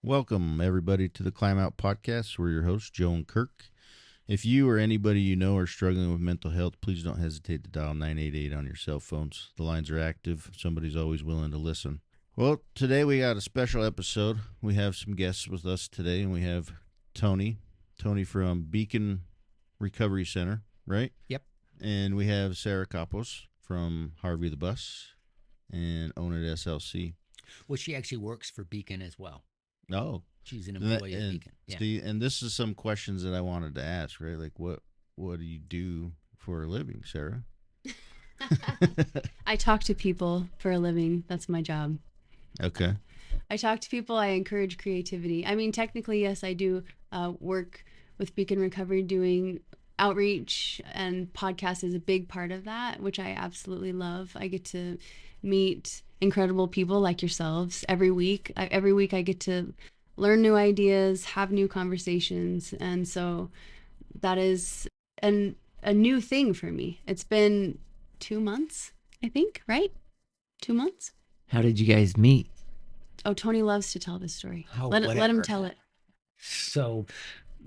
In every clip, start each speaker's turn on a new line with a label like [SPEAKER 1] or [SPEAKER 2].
[SPEAKER 1] Welcome, everybody, to the Kleymb Out Podcast. We're your hosts, Joe and Kirk. If you or anybody you know are struggling with mental health, please don't hesitate to dial 988 on your cell phones. The lines are active. Somebody's always willing to listen. Well, today we got a special episode. We have some guests with us today, and we have Tony from Beacon Recovery Center, right?
[SPEAKER 2] Yep.
[SPEAKER 1] And we have Sarah Kapos from Harvey the Bus and Own It SLC.
[SPEAKER 2] Well, she actually works for Beacon as well.
[SPEAKER 1] Oh,
[SPEAKER 2] she's an employee at Beacon. Yeah.
[SPEAKER 1] Steve, and this is some questions that I wanted to ask, right? Like, what do you do for a living, Sarah?
[SPEAKER 3] I talk to people for a living. That's my job.
[SPEAKER 1] Okay.
[SPEAKER 3] I talk to people. I encourage creativity. I mean, technically, yes, I do work with Beacon Recovery doing outreach, and podcast is a big part of that, which I absolutely love. I get to meet incredible people like yourselves every week. Every week I get to learn new ideas, have new conversations. And so that is a new thing for me. It's been 2 months, I think, right? 2 months?
[SPEAKER 2] How did you guys meet?
[SPEAKER 3] Oh, Tony loves to tell this story.
[SPEAKER 2] Oh,
[SPEAKER 3] let him tell it.
[SPEAKER 2] So,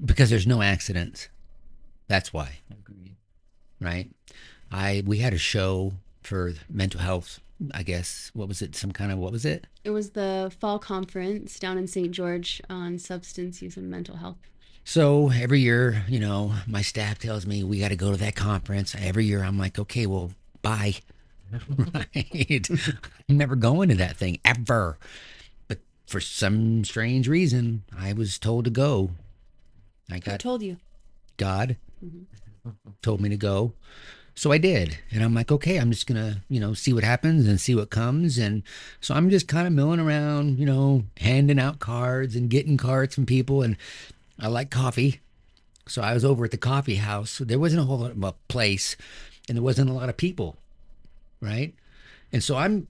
[SPEAKER 2] because there's no accidents. That's why. Agreed. Right? We had a show for mental health, I guess. What was it? What was it?
[SPEAKER 3] It was the fall conference down in St. George on substance use and mental health.
[SPEAKER 2] So every year, my staff tells me we got to go to that conference. Every year I'm like, okay, well, bye. Right? I'm never going to that thing ever. But for some strange reason, I was told to go.
[SPEAKER 3] Who told you?
[SPEAKER 2] God told me to go. So I did. And I'm like, okay, I'm just going to, see what happens and see what comes. And so I'm just kind of milling around, handing out cards and getting cards from people. And I like coffee. So I was over at the coffee house. So there wasn't a whole lot of a place and there wasn't a lot of people. Right. And so I'm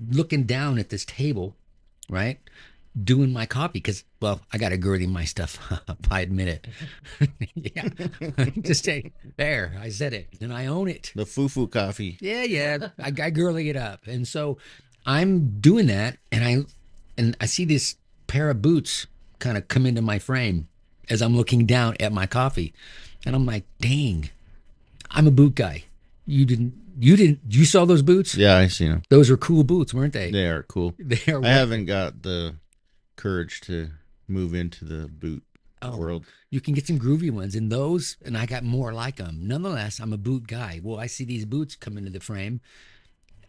[SPEAKER 2] looking down at this table, right, doing my coffee because, well, I got to girthy my stuff up. I admit it. Yeah. Just say, there, I said it and I own it.
[SPEAKER 1] The foo-foo coffee.
[SPEAKER 2] Yeah. I girly it up. And so I'm doing that and I see this pair of boots kind of come into my frame as I'm looking down at my coffee. And I'm like, dang, I'm a boot guy. You saw those boots?
[SPEAKER 1] Yeah, I seen them.
[SPEAKER 2] Those are cool boots, weren't they?
[SPEAKER 1] They are cool. I haven't got the courage to move into the boot world.
[SPEAKER 2] You can get some groovy ones in those, and I got more like them. Nonetheless, I'm a boot guy. Well, I see these boots come into the frame,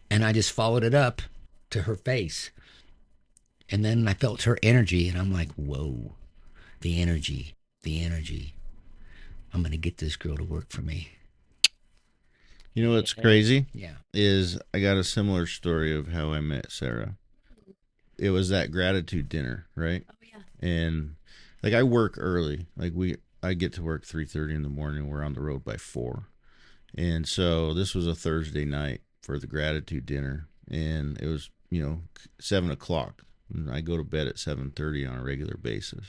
[SPEAKER 2] and I just followed it up to her face. And then I felt her energy, and I'm like, whoa, the energy. I'm going to get this girl to work for me.
[SPEAKER 1] You know what's crazy?
[SPEAKER 2] Yeah.
[SPEAKER 1] Is I got a similar story of how I met Sarah. It was that gratitude dinner, right?
[SPEAKER 3] Oh, yeah.
[SPEAKER 1] And like I work early. Like I get to work 3:30 in the morning. We're on the road by 4. And so this was a Thursday night for the gratitude dinner. And it was, 7 o'clock. And I go to bed at 7:30 on a regular basis.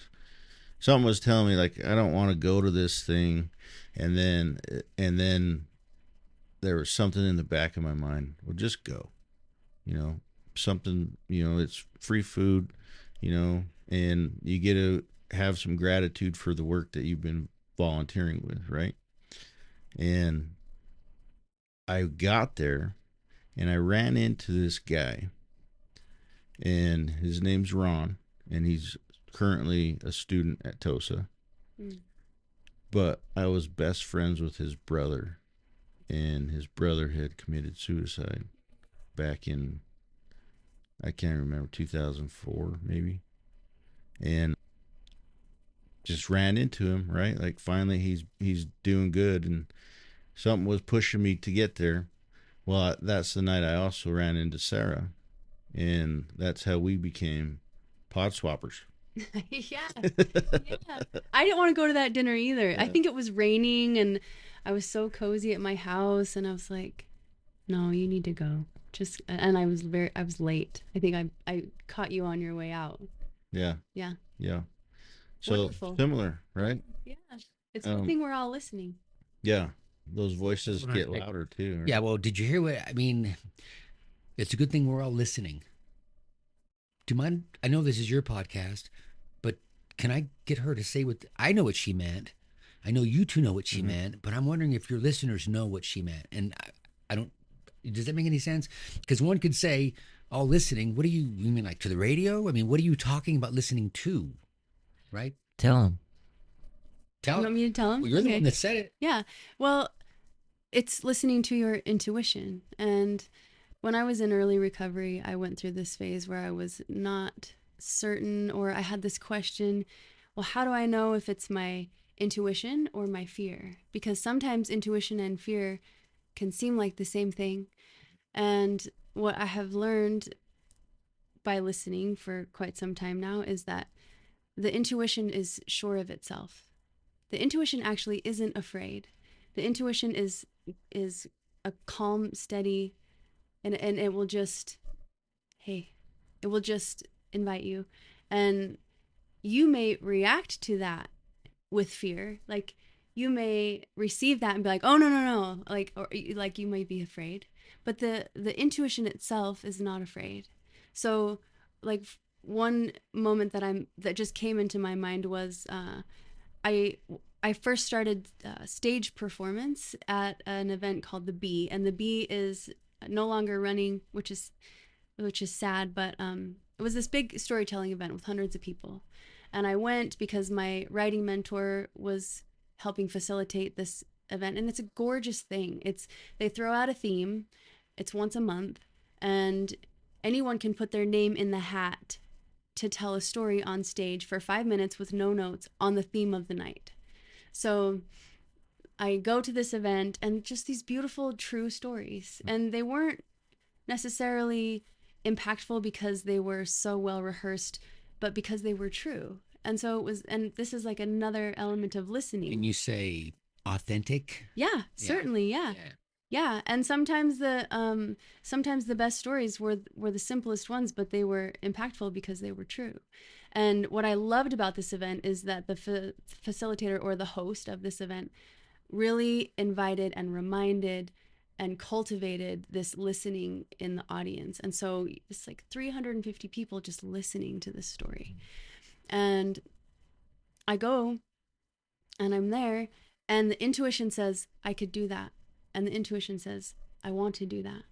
[SPEAKER 1] Something was telling me like, I don't want to go to this thing. And then there was something in the back of my mind. Well, just go, something, it's free food, and you get to have some gratitude for the work that you've been volunteering with. Right. And I got there and I ran into this guy and his name's Ron and he's currently a student at TOSA, but I was best friends with his brother. And his brother had committed suicide back in, I can't remember, 2004 maybe. And just ran into him, right? Like finally he's doing good and something was pushing me to get there. Well, that's the night I also ran into Sarah. And that's how we became pod swappers.
[SPEAKER 3] Yeah. I didn't want to go to that dinner either. Yeah. I think it was raining and I was so cozy at my house and I was like, no, you need to go. And I was late. I think I caught you on your way out.
[SPEAKER 1] Yeah.
[SPEAKER 3] Yeah.
[SPEAKER 1] Yeah. So
[SPEAKER 3] wonderful.
[SPEAKER 1] Similar, right?
[SPEAKER 3] Yeah. It's a good thing we're all listening.
[SPEAKER 1] Yeah. Those voices get louder too. Right?
[SPEAKER 2] Yeah. Well, did you hear It's a good thing we're all listening. Do you mind? I know this is your podcast, but can I get her to say what I know what she meant? I know you two know what she meant, but I'm wondering if your listeners know what she meant. And I don't, does that make any sense? Because one could say, all listening, what do you mean, like to the radio? I mean, what are you talking about listening to? Right?
[SPEAKER 4] Tell him.
[SPEAKER 3] You want me to tell him?
[SPEAKER 2] Well, you're the one that said it.
[SPEAKER 3] Yeah. Well, it's listening to your intuition. And when I was in early recovery, I went through this phase where I was not certain, or I had this question, well, how do I know if it's my intuition or my fear? Because sometimes intuition and fear can seem like the same thing. And what I have learned by listening for quite some time now is that the intuition is sure of itself. The intuition actually isn't afraid. The intuition is a calm, steady, and it will just, hey, it will just invite you. And you may react to that with fear. Like you may receive that and be like, oh, no. Like, or like you might be afraid, but the intuition itself is not afraid. So like one moment that just came into my mind was, I first started stage performance at an event called the Bee, and the Bee is no longer running, which is sad, but it was this big storytelling event with hundreds of people. And I went because my writing mentor was helping facilitate this event, and it's a gorgeous thing. They throw out a theme, it's once a month, and anyone can put their name in the hat to tell a story on stage for 5 minutes with no notes on the theme of the night. So I go to this event and just these beautiful, true stories. And they weren't necessarily impactful because they were so well rehearsed, but because they were true. And so it was, and this is like another element of listening.
[SPEAKER 2] And you say authentic?
[SPEAKER 3] Yeah, certainly. Yeah. Yeah. And sometimes the best stories were the simplest ones, but they were impactful because they were true. And what I loved about this event is that the facilitator or the host of this event really invited and reminded and cultivated this listening in the audience. And so it's like 350 people just listening to this story. And I go and I'm there, and the intuition says, I could do that. And the intuition says, I want to do that.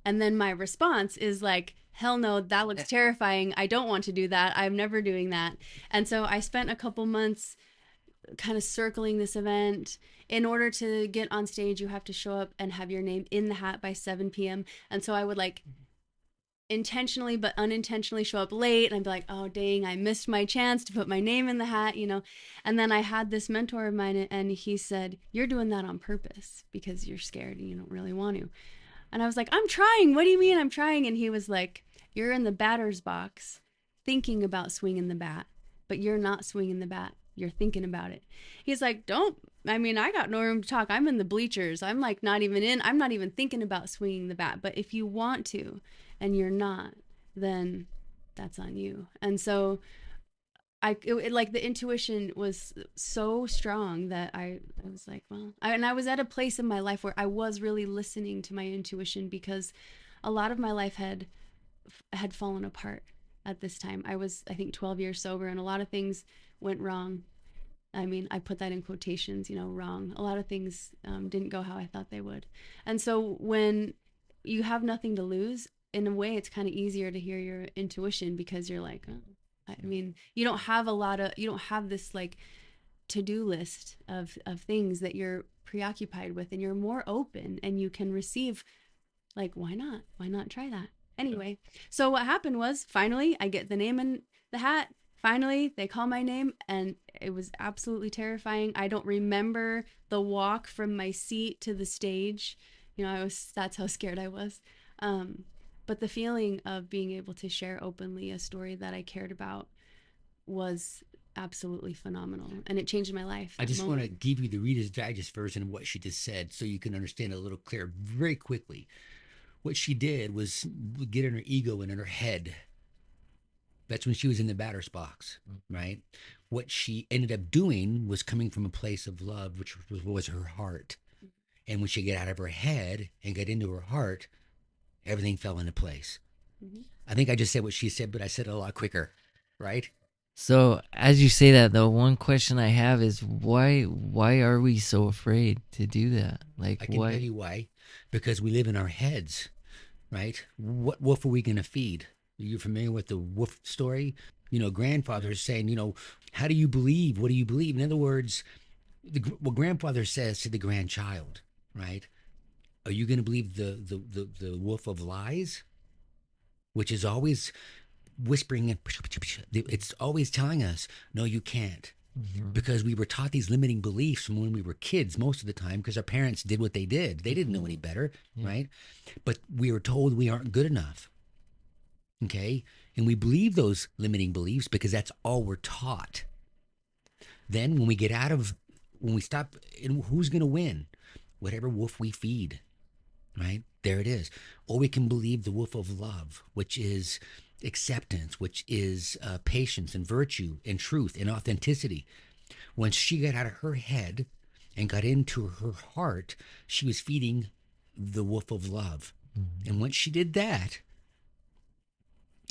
[SPEAKER 3] And then my response is like, hell no, that looks terrifying. I don't want to do that. I'm never doing that. And so I spent a couple months kind of circling this event. In order to get on stage, you have to show up and have your name in the hat by 7 p.m. And so I would like intentionally but unintentionally show up late, and I'd be like, oh dang, I missed my chance to put my name in the hat, you know. And then I had this mentor of mine, and he said, you're doing that on purpose because you're scared and you don't really want to. And I was like, I'm trying. What do you mean I'm trying? And he was like, you're in the batter's box thinking about swinging the bat, but you're not swinging the bat. You're thinking about it. He's like, I got no room to talk. I'm in the bleachers. I'm like I'm not even thinking about swinging the bat. But if you want to and you're not, then that's on you. And so like the intuition was so strong that I was like, well, I was at a place in my life where I was really listening to my intuition, because a lot of my life had fallen apart at this time. I was, I think, 12 years sober, and a lot of things went wrong. I mean, I put that in quotations, wrong. A lot of things didn't go how I thought they would. And so when you have nothing to lose, in a way, it's kind of easier to hear your intuition, because you're like, oh. I mean, you don't have this like to-do list of things that you're preoccupied with, and you're more open, and you can receive, like, why not try that anyway. So what happened was, finally I get the name in the hat. Finally they call my name, and it was absolutely terrifying. I don't remember the walk from my seat to the stage. That's how scared I was. But the feeling of being able to share openly a story that I cared about was absolutely phenomenal, and it changed my life.
[SPEAKER 2] I just want to give you the Reader's Digest version of what she just said, so you can understand it a little clearer very quickly. What she did was get in her ego and in her head. That's when she was in the batter's box, right? What she ended up doing was coming from a place of love, which was her heart. And when she got out of her head and got into her heart, everything fell into place.
[SPEAKER 3] Mm-hmm.
[SPEAKER 2] I think I just said what she said, but I said it a lot quicker, right?
[SPEAKER 4] So as you say that, though, one question I have is why are we so afraid to do that? Like,
[SPEAKER 2] I can
[SPEAKER 4] why?
[SPEAKER 2] tell you why. Because we live in our heads, right? What wolf are we going to feed? Are you familiar with the wolf story? Grandfather is saying, how do you believe? What do you believe? In other words, what grandfather says to the grandchild, right? Are you going to believe the wolf of lies, which is always whispering and it's always telling us, no, you can't.
[SPEAKER 4] Mm-hmm.
[SPEAKER 2] Because we were taught these limiting beliefs from when we were kids most of the time because our parents did what they did. They didn't know any better, right? But we were told we aren't good enough, okay? And we believe those limiting beliefs because that's all we're taught. Then when we stop, and who's going to win? Whatever wolf we feed, right? There it is. Or we can believe the wolf of love, which is acceptance, which is patience and virtue and truth and authenticity. When she got out of her head and got into her heart, she was feeding the wolf of love. Mm-hmm. And once she did that,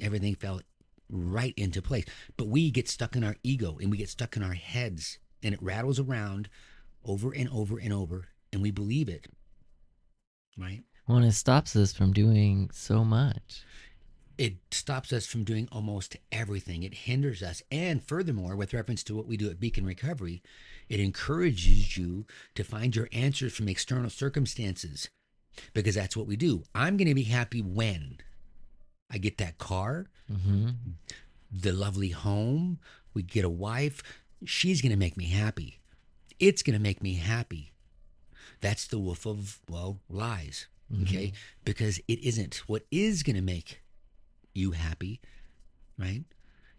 [SPEAKER 2] everything fell right into place. But we get stuck in our ego and we get stuck in our heads, and it rattles around over and over and over, and we believe it, right?
[SPEAKER 4] Well, it stops us from doing so much.
[SPEAKER 2] It stops us from doing almost everything. It hinders us. And furthermore, with reference to what we do at Beacon Recovery, it encourages you to find your answers from external circumstances, because that's what we do. I'm going to be happy when I get that car,
[SPEAKER 4] mm-hmm.
[SPEAKER 2] the lovely home, we get a wife. She's going to make me happy. It's going to make me happy. That's the wolf of, lies, okay? Mm-hmm. Because it isn't. What is going to make you happy, right,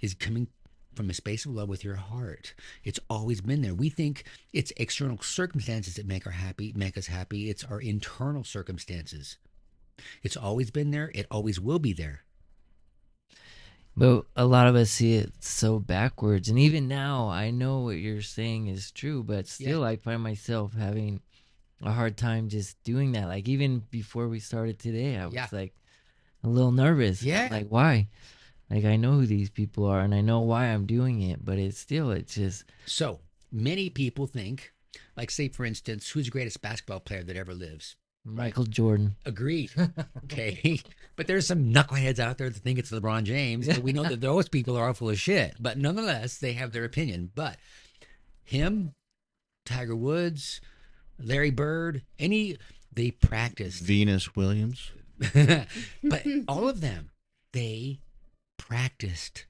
[SPEAKER 2] is coming from a space of love with your heart. It's always been there. We think it's external circumstances that make us happy. It's our internal circumstances. It's always been there. It always will be there.
[SPEAKER 4] But a lot of us see it so backwards. And even now, I know what you're saying is true, but still I find myself having a hard time just doing that. Like even before we started today, I was like a little nervous.
[SPEAKER 2] Yeah.
[SPEAKER 4] Like, why? Like, I know who these people are and I know why I'm doing it, but it's just.
[SPEAKER 2] So many people think, like, say, for instance, who's the greatest basketball player that ever lives?
[SPEAKER 4] Michael Jordan.
[SPEAKER 2] Agreed. Okay. But there's some knuckleheads out there that think it's LeBron James. And we know that those people are all full of shit. But nonetheless, they have their opinion. But him, Tiger Woods, Larry Bird, they practice.
[SPEAKER 1] Venus Williams.
[SPEAKER 2] But all of them, they practiced.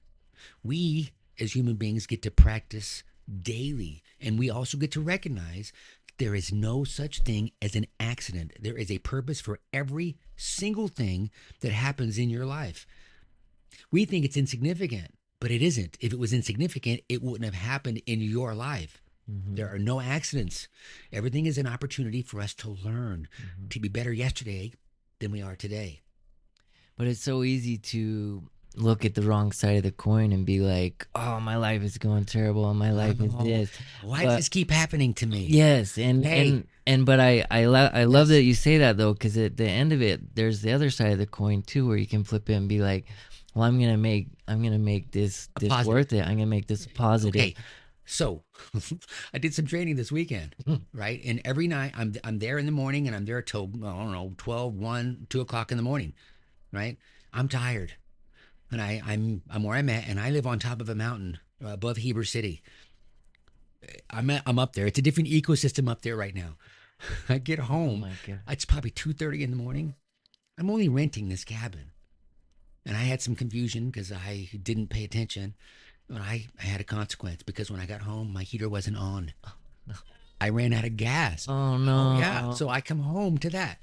[SPEAKER 2] We, as human beings, get to practice daily. And we also get to recognize there is no such thing as an accident. There is a purpose for every single thing that happens in your life. We think it's insignificant, but it isn't. If it was insignificant, it wouldn't have happened in your life. Mm-hmm. There are no accidents. Everything is an opportunity for us to learn, to be better yesterday than we are today.
[SPEAKER 4] But it's so easy to look at the wrong side of the coin and be like, oh, my life is going terrible and my life is this.
[SPEAKER 2] Why does this keep happening to me?
[SPEAKER 4] Yes. But I love that you say that, though, because at the end of it, there's the other side of the coin too, where you can flip it and be like, well, I'm gonna make this worth it. I'm gonna make this positive.
[SPEAKER 2] Okay. So I did some training this weekend, right? And every night I'm there in the morning and I'm there till, 12, 1, 2 o'clock in the morning, right? I'm tired. And I'm where I'm at, and I live on top of a mountain above Heber City. I'm up there. It's a different ecosystem up there right now. I get home.
[SPEAKER 4] Oh my God.
[SPEAKER 2] It's probably 2:30 in the morning. I'm only renting this cabin. And I had some confusion because I didn't pay attention. But I had a consequence because when I got home, my heater wasn't on. Oh, no. I ran out of gas.
[SPEAKER 4] Oh, no.
[SPEAKER 2] Yeah. So I come home to that.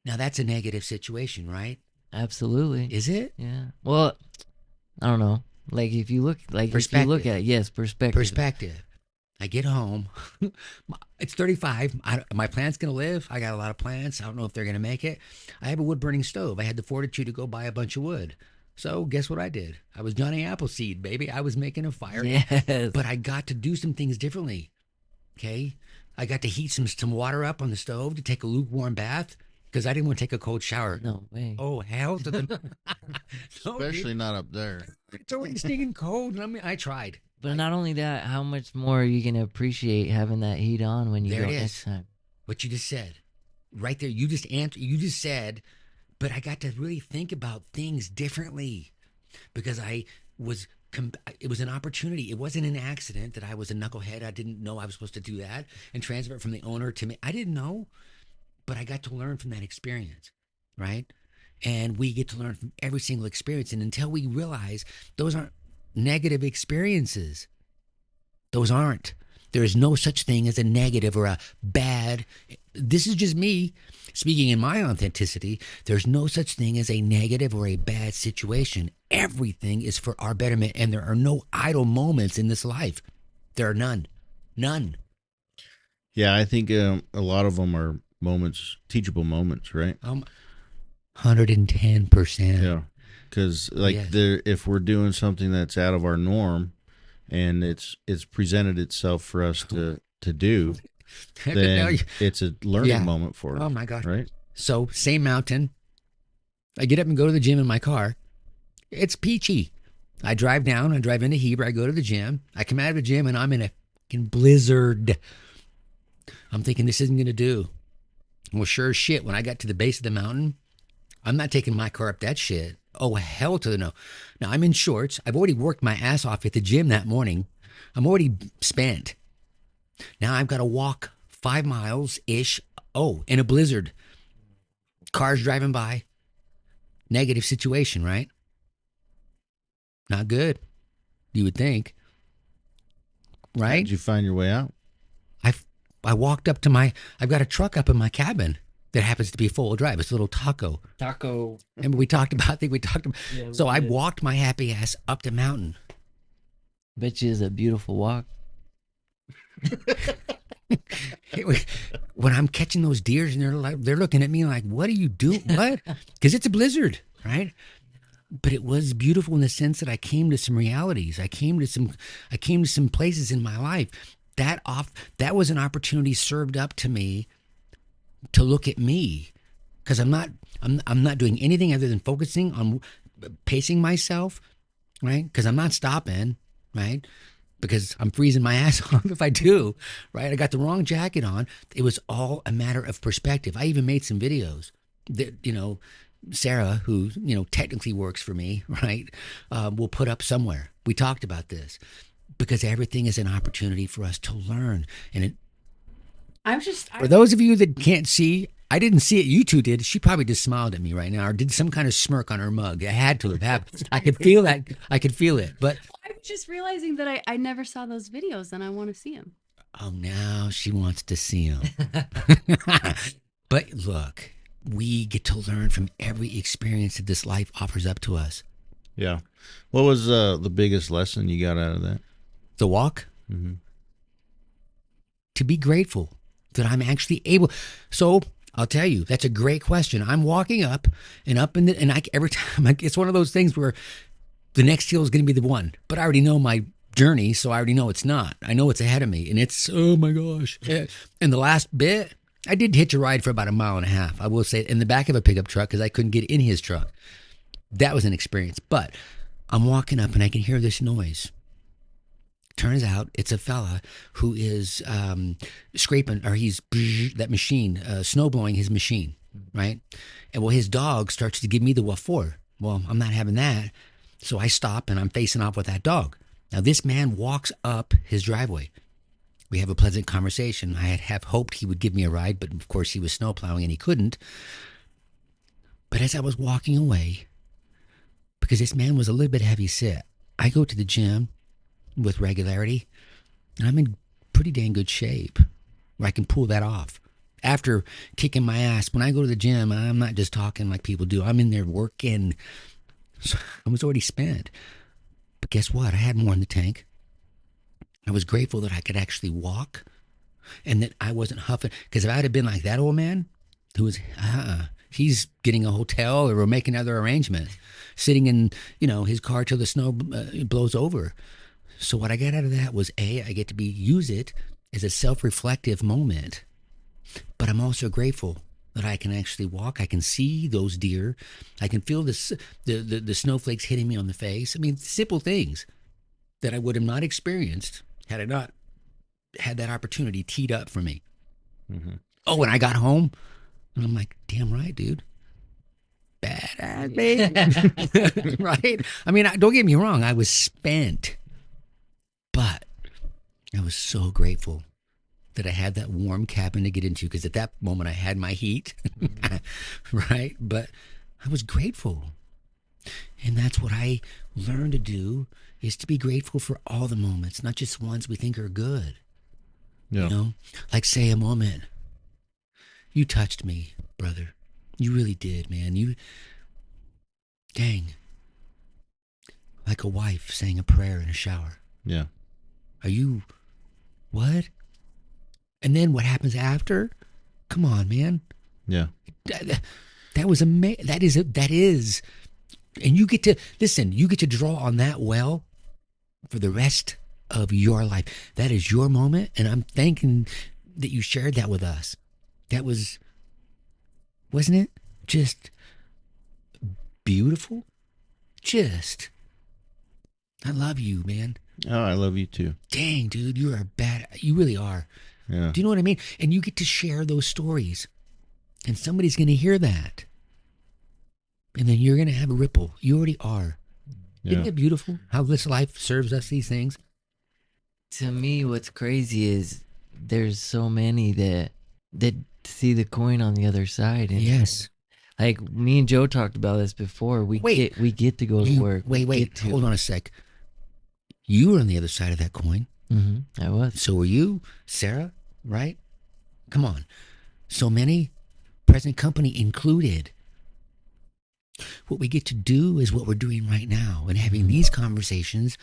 [SPEAKER 2] Now, that's a negative situation, right?
[SPEAKER 4] Absolutely.
[SPEAKER 2] Is it?
[SPEAKER 4] Yeah. Well, I don't know. Like if you look at it, yes, perspective.
[SPEAKER 2] I get home. It's 35. My plant's going to live. I got a lot of plants. I don't know if they're going to make it. I have a wood burning stove. I had the fortitude to go buy a bunch of wood. So guess what I did? I was Johnny Appleseed, baby. I was making a fire.
[SPEAKER 4] Yes.
[SPEAKER 2] But I got to do some things differently. Okay. I got to heat some water up on the stove to take a lukewarm bath. because I didn't want to take a cold shower.
[SPEAKER 4] No way.
[SPEAKER 2] Oh, hell to the no,
[SPEAKER 1] Especially
[SPEAKER 2] dude.
[SPEAKER 1] not up there.
[SPEAKER 2] It's already stinking cold. I mean, I tried.
[SPEAKER 4] But not only that, how much more are you going to appreciate having that heat on when you
[SPEAKER 2] There
[SPEAKER 4] go
[SPEAKER 2] it is.
[SPEAKER 4] next time?
[SPEAKER 2] What you just said, right there. You just answered. You just said, but I got to really think about things differently because I was. It was an opportunity. It wasn't an accident that I was a knucklehead. I didn't know I was supposed to do that and transfer it from the owner to me. I didn't know, but I got to learn from that experience, right? And we get to learn from every single experience. And until we realize those aren't negative experiences, those aren't. There is no such thing as a negative or a bad. This is just me speaking in my authenticity. There's no such thing as a negative or a bad situation. Everything is for our betterment, and there are no idle moments in this life. There are none. None.
[SPEAKER 1] Yeah, I think a lot of them are moments, teachable moments, right?
[SPEAKER 2] 110%.
[SPEAKER 1] Yeah, because like
[SPEAKER 2] Yes.
[SPEAKER 1] if we're doing something that's out of our norm, and it's presented itself for us to do, then it's a learning
[SPEAKER 2] Yeah.
[SPEAKER 1] moment for us.
[SPEAKER 2] Oh my gosh.
[SPEAKER 1] Right?
[SPEAKER 2] So, same mountain. I get up and go to the gym in my car. It's peachy. I drive down, I drive into Heber, I go to the gym. I come out of the gym and I'm in a fucking blizzard. I'm thinking this isn't going to do. Well, sure as shit, when I got to the base of the mountain, I'm not taking my car up that shit. Oh, hell to the no. Now, I'm in shorts. I've already worked my ass off at the gym that morning. I'm already spent. Now I've got to walk 5 miles-ish. Oh, in a blizzard. Cars driving by. Negative situation, right? Not good. You would think. Right?
[SPEAKER 1] Did you find your way out?
[SPEAKER 2] I walked up to I've got a truck up in my cabin that happens to be full drive. It's a little taco. Remember we talked about,
[SPEAKER 4] Yeah,
[SPEAKER 2] so I
[SPEAKER 4] did.
[SPEAKER 2] walked my happy ass up the mountain.
[SPEAKER 4] Bet you it's a beautiful walk.
[SPEAKER 2] When I'm catching those deers and they're looking at me like, what do you do? What? Because it's a blizzard, right? But it was beautiful in the sense that I came to some realities. I came to some places in my life. That was an opportunity served up to me to look at me, because I'm not doing anything other than focusing on pacing myself, right? Because I'm not stopping, right? Because I'm freezing my ass off if I do, right? I got the wrong jacket on. It was all a matter of perspective. I even made some videos that, Sarah, who, technically works for me, right, will put up somewhere. We talked about this because everything is an opportunity for us to learn. And for those of you that can't see, I didn't see it. You two did. She probably just smiled at me right now or did some kind of smirk on her mug. It had to have happened. I could feel that. I could feel it. But
[SPEAKER 3] I'm just realizing that I never saw those videos and I want to see them.
[SPEAKER 2] oh, now she wants to see them. But look, we get to learn from every experience that this life offers up to us.
[SPEAKER 1] Yeah. What was the biggest lesson you got out of that?
[SPEAKER 2] The walk,
[SPEAKER 1] Mm-hmm.
[SPEAKER 2] to be grateful that I'm actually able. So I'll tell you, that's a great question. I'm walking up and every time it's one of those things where the next hill is going to be the one, but I already know my journey, so I already know it's not. I know it's ahead of me, and it's, oh my gosh. And the last bit, I did hitch a ride for about 1.5 miles, I will say, in the back of a pickup truck because I couldn't get in his truck. That was an experience. But I'm walking up and I can hear this noise. Turns out it's a fella who is scraping, or he's that machine, snow blowing his machine, right? And well, his dog starts to give me the what for. Well, I'm not having that. So I stop and I'm facing off with that dog. Now this man walks up his driveway. We have a pleasant conversation. I had hoped he would give me a ride, but of course he was snow plowing and he couldn't. But as I was walking away, because this man was a little bit heavy set, I go to the gym with regularity, and I'm in pretty dang good shape where I can pull that off. After kicking my ass, when I go to the gym, I'm not just talking like people do. I'm in there working. So I was already spent. But guess what? I had more in the tank. I was grateful that I could actually walk and that I wasn't huffing. Because if I'd have been like that old man who was, he's getting a hotel or we're making other arrangements, sitting in, his car till the snow blows over. So what I got out of that was, I get to use it as a self-reflective moment. But I'm also grateful that I can actually walk. I can see those deer. I can feel the snowflakes hitting me on the face. I mean, simple things that I would have not experienced had I not had that opportunity teed up for me.
[SPEAKER 1] Mm-hmm.
[SPEAKER 2] Oh, when I got home, and I'm like, damn right, dude. Badass, baby. Right? I mean, don't get me wrong. I was spent, but I was so grateful that I had that warm cabin to get into, because at that moment I had my heat, right? But I was grateful. And that's what I learned to do, is to be grateful for all the moments, not just ones we think are good.
[SPEAKER 1] Yeah.
[SPEAKER 2] You know, like say a moment, you touched me, brother. You really did, man. Dang. Like a wife saying a prayer in a shower.
[SPEAKER 1] Yeah.
[SPEAKER 2] Are you, what? And then what happens after? Come on, man.
[SPEAKER 1] Yeah.
[SPEAKER 2] That was amazing. That is. And you get to, listen, you get to draw on that well for the rest of your life. That is your moment. And I'm thanking that you shared that with us. That was, wasn't it just beautiful? Just, I love you, man.
[SPEAKER 1] Oh, I love you too.
[SPEAKER 2] Dang, dude, you are bad. You really are.
[SPEAKER 1] Yeah.
[SPEAKER 2] Do you know what I mean? And you get to share those stories. And somebody's going to hear that. And then you're going to have a ripple. You already are.
[SPEAKER 1] Yeah.
[SPEAKER 2] Isn't it beautiful how this life serves us these things?
[SPEAKER 4] To me, what's crazy is there's so many that see the coin on the other side. And
[SPEAKER 2] Yes.
[SPEAKER 4] like me and Joe talked about this before. We get to go to work.
[SPEAKER 2] Wait. Hold on a sec. You were on the other side of that coin.
[SPEAKER 4] Mm-hmm. I was.
[SPEAKER 2] So were you, Sarah, right? Come on. So many, present company included. What we get to do is what we're doing right now, and having these conversations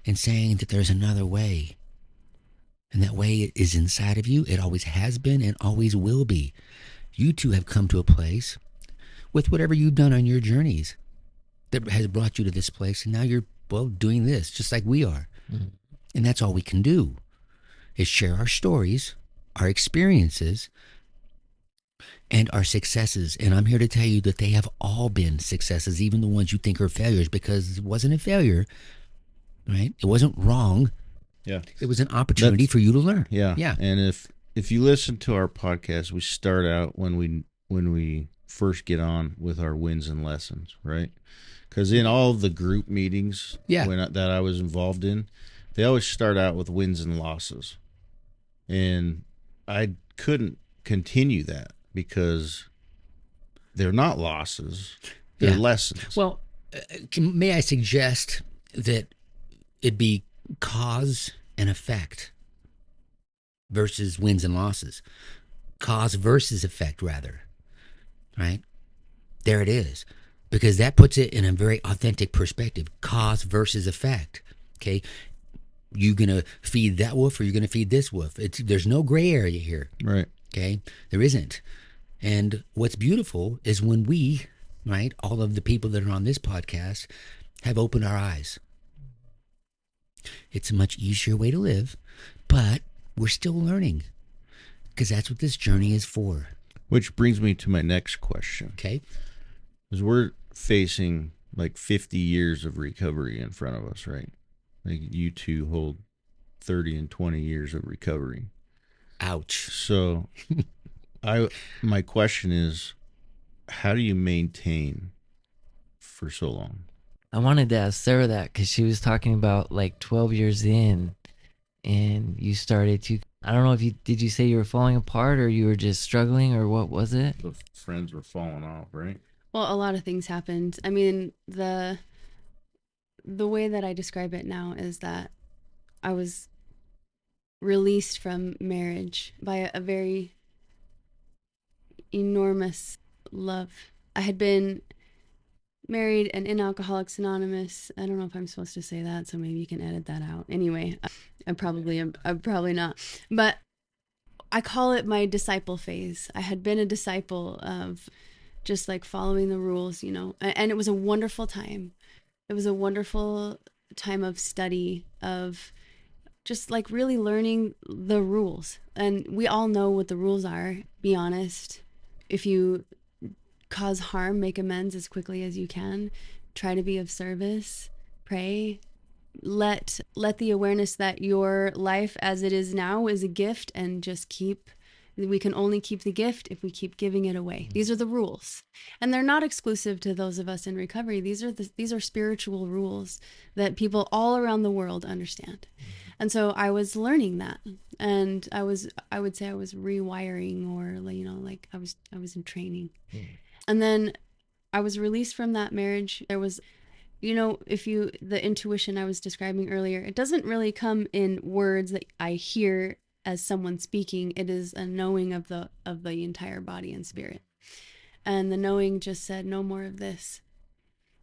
[SPEAKER 2] and saying that there's another way. And that way is inside of you. It always has been and always will be. You two have come to a place with whatever you've done on your journeys that has brought you to this place. And now you're, well, doing this just like we are. Mm-hmm. And that's all we can do, is share our stories, our experiences, and our successes. And I'm here to tell you that they have all been successes, even the ones you think are failures, because it wasn't a failure, right? It wasn't wrong.
[SPEAKER 1] Yeah.
[SPEAKER 2] It was an opportunity for you to learn.
[SPEAKER 1] Yeah.
[SPEAKER 2] Yeah.
[SPEAKER 1] And if you listen to our podcast, we start out when we first get on with our wins and lessons, right? Because in all of the group meetings that I was involved in, they always start out with wins and losses. And I couldn't continue that because they're not losses, they're lessons.
[SPEAKER 2] Well, may I suggest that it be cause and effect versus wins and losses. Cause versus effect, rather. Right? There it is. Because that puts it in a very authentic perspective. Cause versus effect. Okay? You going to feed that wolf or you're going to feed this wolf? There's no gray area here.
[SPEAKER 1] Right.
[SPEAKER 2] Okay? There isn't. And what's beautiful is when we, right, all of the people that are on this podcast have opened our eyes. It's a much easier way to live, but we're still learning, because that's what this journey is for.
[SPEAKER 1] Which brings me to my next question.
[SPEAKER 2] Okay.
[SPEAKER 1] Because we're facing like 50 years of recovery in front of us, right? Like you two hold 30 and 20 years of recovery.
[SPEAKER 2] Ouch.
[SPEAKER 1] So my question is, how do you maintain for so long?
[SPEAKER 4] I wanted to ask Sarah that because she was talking about like 12 years in, and you started to, I don't know if did you say you were falling apart or you were just struggling, or what was it?
[SPEAKER 1] The friends were falling off, right?
[SPEAKER 3] Well, a lot of things happened. I mean, the way that I describe it now is that I was released from marriage by a very enormous love. I had been married and in Alcoholics Anonymous. I don't know if I'm supposed to say that, so maybe you can edit that out. Anyway, I'm probably not. But I call it my disciple phase. I had been a disciple of just like following the rules, and it was a wonderful time. It was a wonderful time of study, of just like really learning the rules. And we all know what the rules are, be honest. if you cause harm, make amends as quickly as you can. Try to be of service. Pray. Let the awareness that your life as it is now is a gift, and just we can only keep the gift if we keep giving it away. These are the rules, and they're not exclusive to those of us in recovery. These are spiritual rules that people all around the world understand. And so I was learning that, and I would say I was rewiring, or like I was in training. And then I was released from that marriage. There was, the intuition I was describing earlier, it doesn't really come in words that I hear as someone speaking. It is a knowing of the entire body and spirit. And the knowing just said, no more of this.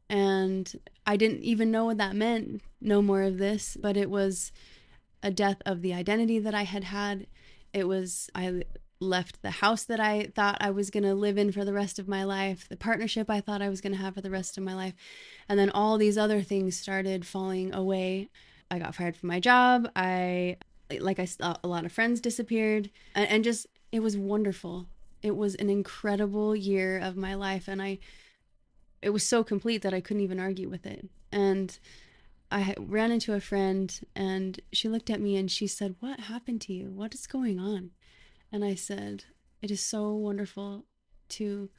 [SPEAKER 3] And I didn't even know what that meant, no more of this, but it was a death of the identity that I had. I left the house that I thought I was going to live in for the rest of my life, the partnership I thought I was going to have for the rest of my life. And then all these other things started falling away. I got fired from my job. I saw a lot of friends disappeared, and just, it was wonderful. It was an incredible year of my life. And it was so complete that I couldn't even argue with it. And I ran into a friend, and she looked at me and she said, "What happened to you? What is going on?" And I said, "It is so wonderful to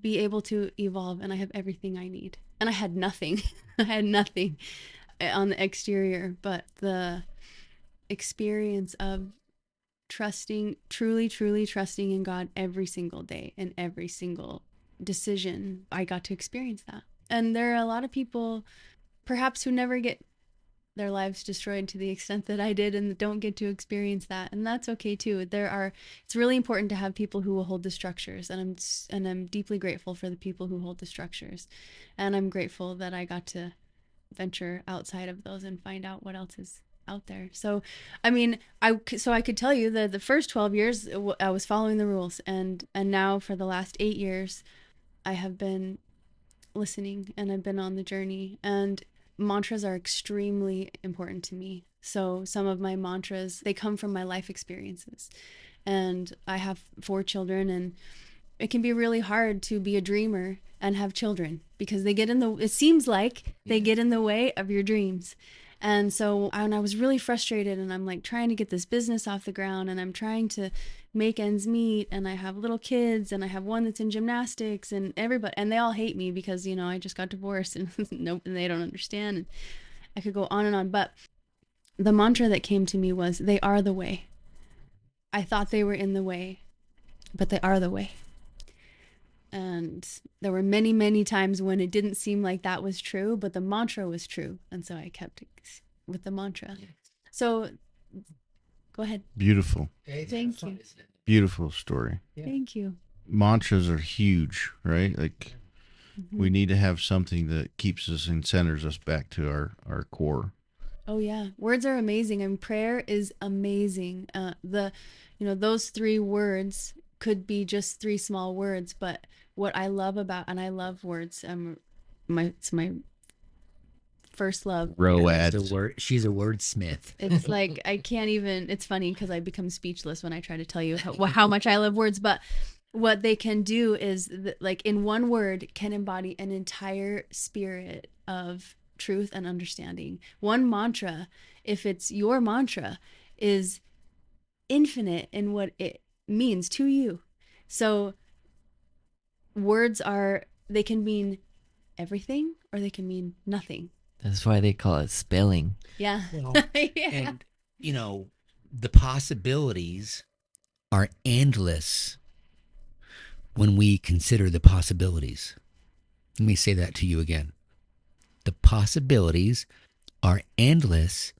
[SPEAKER 3] be able to evolve, and I have everything I need." And I had nothing. I had nothing on the exterior, but the experience of truly trusting in God every single day and every single decision, I got to experience that. And there are a lot of people perhaps who never get their lives destroyed to the extent that I did, and don't get to experience that, and that's okay too. It's really important to have people who will hold the structures, and I'm deeply grateful for the people who hold the structures, and I'm grateful that I got to venture outside of those and find out what else is out there. So, I mean, I could tell you that the first 12 years I was following the rules, and now for the last 8 years, I have been listening, and I've been on the journey, and mantras are extremely important to me. So some of my mantras, they come from my life experiences. And I have 4 children, and it can be really hard to be a dreamer and have children, because it seems like they get in the way of your dreams. And so I was really frustrated, and I'm like trying to get this business off the ground, and I'm trying to make ends meet, and I have little kids, and I have one that's in gymnastics, and everybody, and they all hate me because, I just got divorced, and nope, and they don't understand. And I could go on and on, but the mantra that came to me was, they are the way. I thought they were in the way, but they are the way. And there were many, many times when it didn't seem like that was true, but the mantra was true. And so I kept with the mantra. So go ahead.
[SPEAKER 1] Beautiful.
[SPEAKER 3] Thank you.
[SPEAKER 1] Beautiful story.
[SPEAKER 2] Yeah.
[SPEAKER 3] Thank you.
[SPEAKER 1] Mantras are huge, right? Like, we need to have something that keeps us and centers us back to our core.
[SPEAKER 3] Oh yeah, words are amazing, and prayer is amazing. Those 3 words could be just 3 small words, but what I love about, and I love words. It's my first love.
[SPEAKER 1] Roads.
[SPEAKER 2] She's a wordsmith.
[SPEAKER 3] It's like, I can't even, it's funny because I become speechless when I try to tell you how much I love words, but what they can do is like in one word can embody an entire spirit of truth and understanding. One mantra, if it's your mantra, is infinite in what it means to you. So words they can mean everything, or they can mean nothing.
[SPEAKER 4] That's why they call it spelling.
[SPEAKER 3] Yeah.
[SPEAKER 2] Well,
[SPEAKER 3] Yeah.
[SPEAKER 2] and the possibilities are endless when we consider the possibilities. Let me say that to you again. The possibilities are endless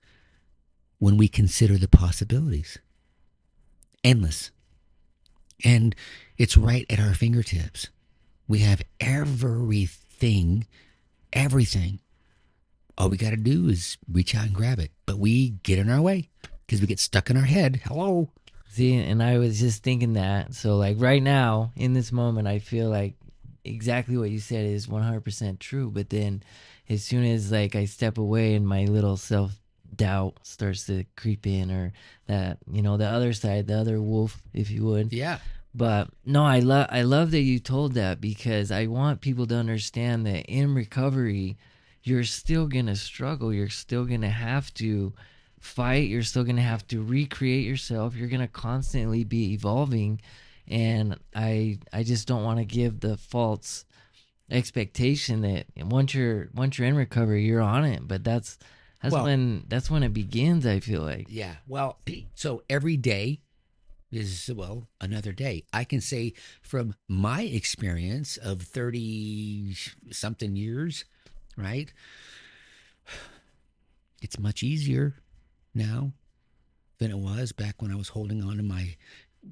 [SPEAKER 2] when we consider the possibilities. Endless. And it's right at our fingertips. We have everything. All we got to do is reach out and grab it. But we get in our way because we get stuck in our head. Hello.
[SPEAKER 4] See, and I was just thinking that. So, like, right now, in this moment, I feel like exactly what you said is 100% true. But then as soon as, like, I step away and my little self-doubt starts to creep in, or that, the other side, the other wolf, if you would.
[SPEAKER 2] Yeah.
[SPEAKER 4] But no, I love that you told that, because I want people to understand that in recovery, you're still gonna struggle. You're still gonna have to fight. You're still gonna have to recreate yourself. You're gonna constantly be evolving, and I just don't want to give the false expectation that once you're in recovery, you're on it. But that's
[SPEAKER 2] Well-
[SPEAKER 4] when it begins. I feel like.
[SPEAKER 2] Yeah. Well, so every day is, well, another day. I can say from my experience of 30 something years, right? It's much easier now than it was back when I was holding on to my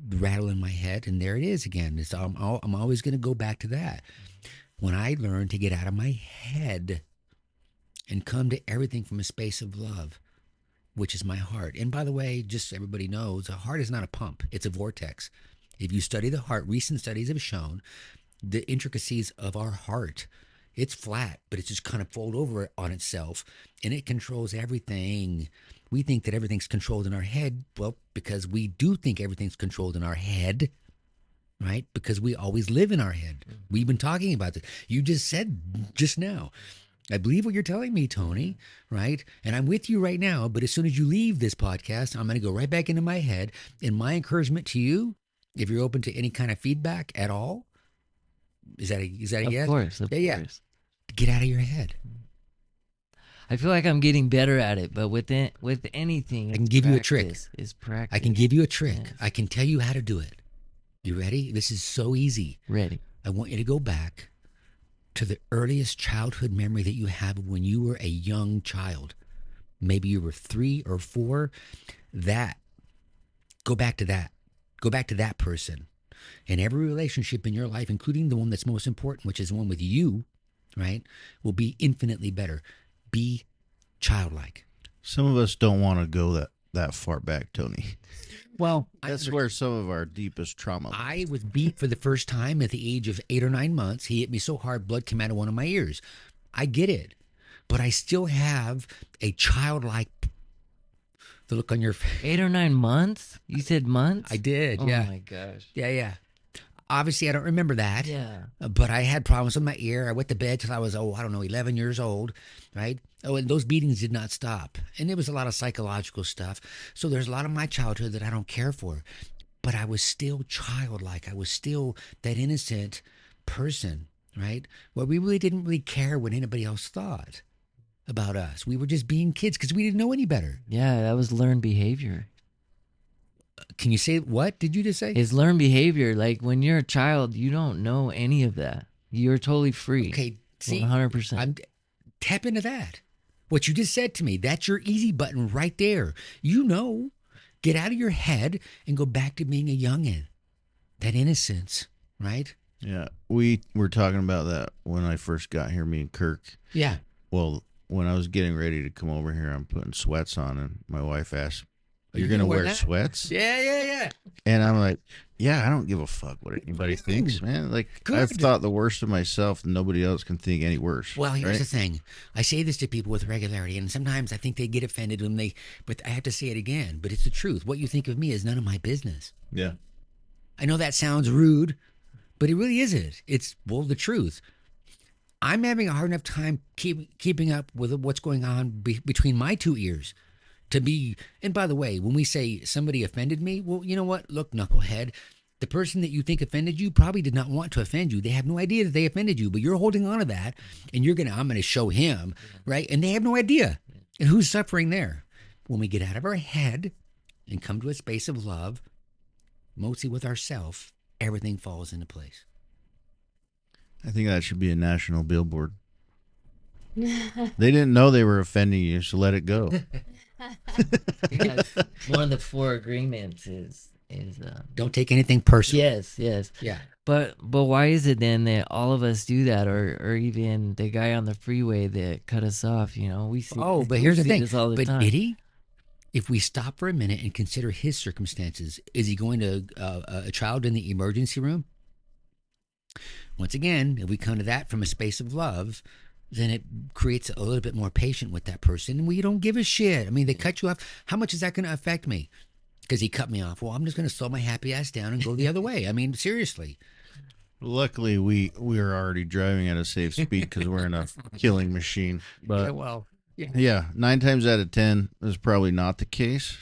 [SPEAKER 2] rattle in my head. And there it is again. I'm always going to go back to that. When I learned to get out of my head and come to everything from a space of love, which is my heart. And by the way, just so everybody knows, a heart is not a pump. It's a vortex. If you study the heart, recent studies have shown the intricacies of our heart. It's flat, but it's just kind of fold over on itself, and it controls everything. We think that everything's controlled in our head. Well, because we do think everything's controlled in our head, right? Because we always live in our head. We've been talking about this. You just said just now, I believe what you're telling me, Tony, right? And I'm with you right now. But as soon as you leave this podcast, I'm going to go right back into my head. And my encouragement to you, if you're open to any kind of feedback at all, is that a yes?
[SPEAKER 4] Of course.
[SPEAKER 2] Get out of your head.
[SPEAKER 4] I feel like I'm getting better at it, but with anything,
[SPEAKER 2] I can give you a trick.
[SPEAKER 4] Is practice.
[SPEAKER 2] I can give you a trick.
[SPEAKER 4] Yes.
[SPEAKER 2] I can tell you how to do it. You ready? This is so easy.
[SPEAKER 4] Ready.
[SPEAKER 2] I want you to go back to the earliest childhood memory that you have when you were a young child. Maybe you were 3 or 4. Go back to that. Go back to that person. And every relationship in your life, including the one that's most important, which is the one with you, right, will be infinitely better. Be childlike.
[SPEAKER 1] Some of us don't want to go that far back, Tony.
[SPEAKER 2] Well,
[SPEAKER 1] That's where some of our deepest trauma lies.
[SPEAKER 2] I was beat for the first time at the age of 8 or 9 months. He hit me so hard, blood came out of one of my ears. I get it. But I still have a childlike, the look on your face.
[SPEAKER 4] 8 or 9 months? You said months?
[SPEAKER 2] I did,
[SPEAKER 4] Oh
[SPEAKER 2] yeah.
[SPEAKER 4] my gosh.
[SPEAKER 2] Yeah. Obviously, I don't remember that.
[SPEAKER 4] Yeah.
[SPEAKER 2] But I had problems with my ear. I went to bed till I was, 11 years old, right? Oh, and those beatings did not stop. And it was a lot of psychological stuff. So there's a lot of my childhood that I don't care for. But I was still childlike. I was still that innocent person, right? Well, we really didn't really care what anybody else thought about us. We were just being kids because we didn't know any better.
[SPEAKER 4] Yeah, that was learned behavior.
[SPEAKER 2] Can you say, what did you just say?
[SPEAKER 4] It's learned behavior. Like when you're a child, you don't know any of that. You're totally free.
[SPEAKER 2] Okay, see,
[SPEAKER 4] 100%.
[SPEAKER 2] Tap into that. What you just said to me, that's your easy button right there. You know, get out of your head and go back to being a youngin'. That innocence, right?
[SPEAKER 1] Yeah, we were talking about that when I first got here, me and Kirk.
[SPEAKER 2] Yeah.
[SPEAKER 1] Well, when I was getting ready to come over here, I'm putting sweats on, and my wife asked,
[SPEAKER 2] you
[SPEAKER 1] "You're going to
[SPEAKER 2] gonna wear
[SPEAKER 1] wear
[SPEAKER 2] that?"
[SPEAKER 1] sweats?"
[SPEAKER 2] Yeah.
[SPEAKER 1] And I'm like, "Yeah, I don't give a fuck what anybody thinks, man. Like,
[SPEAKER 2] Good.
[SPEAKER 1] I've thought the worst of myself, and nobody else can think any worse."
[SPEAKER 2] Well, here's
[SPEAKER 1] right?
[SPEAKER 2] the thing. I say this to people with regularity, and sometimes I think they get offended but I have to say it again. But it's the truth. What you think of me is none of my business.
[SPEAKER 1] Yeah.
[SPEAKER 2] I know that sounds rude, but it really isn't. It's, the truth. I'm having a hard enough time keeping up with what's going on between my 2 ears. And by the way, when we say somebody offended me, well, you know what? Look, knucklehead, the person that you think offended you probably did not want to offend you. They have no idea that they offended you, but you're holding on to that, and I'm going to show him, right? And they have no idea. And who's suffering there? When we get out of our head and come to a space of love, mostly with ourselves, everything falls into place.
[SPEAKER 1] I think that should be a national billboard. They didn't know they were offending you, so let it go.
[SPEAKER 4] Yeah, one of the 4 agreements is
[SPEAKER 2] Don't take anything personal.
[SPEAKER 4] yes.
[SPEAKER 2] Yeah.
[SPEAKER 4] But why is it then that all of us do that, or even the guy on the freeway that cut us off? We see.
[SPEAKER 2] But here's the
[SPEAKER 4] we see
[SPEAKER 2] thing.
[SPEAKER 4] this all the
[SPEAKER 2] But
[SPEAKER 4] time.
[SPEAKER 2] did he? If we stop for a minute and consider his circumstances, is he going to a child in the emergency room? Once again, if we come to that from a space of love, then it creates a little bit more patience with that person. And we don't give a shit. I mean, they cut you off. How much is that going to affect me? because he cut me off. Well, I'm just going to slow my happy ass down and go the other way. I mean, seriously.
[SPEAKER 1] Luckily, we are already driving at a safe speed because we're in a killing machine. But
[SPEAKER 2] Yeah, well,
[SPEAKER 1] yeah, 9 times out of 10 is probably not the case.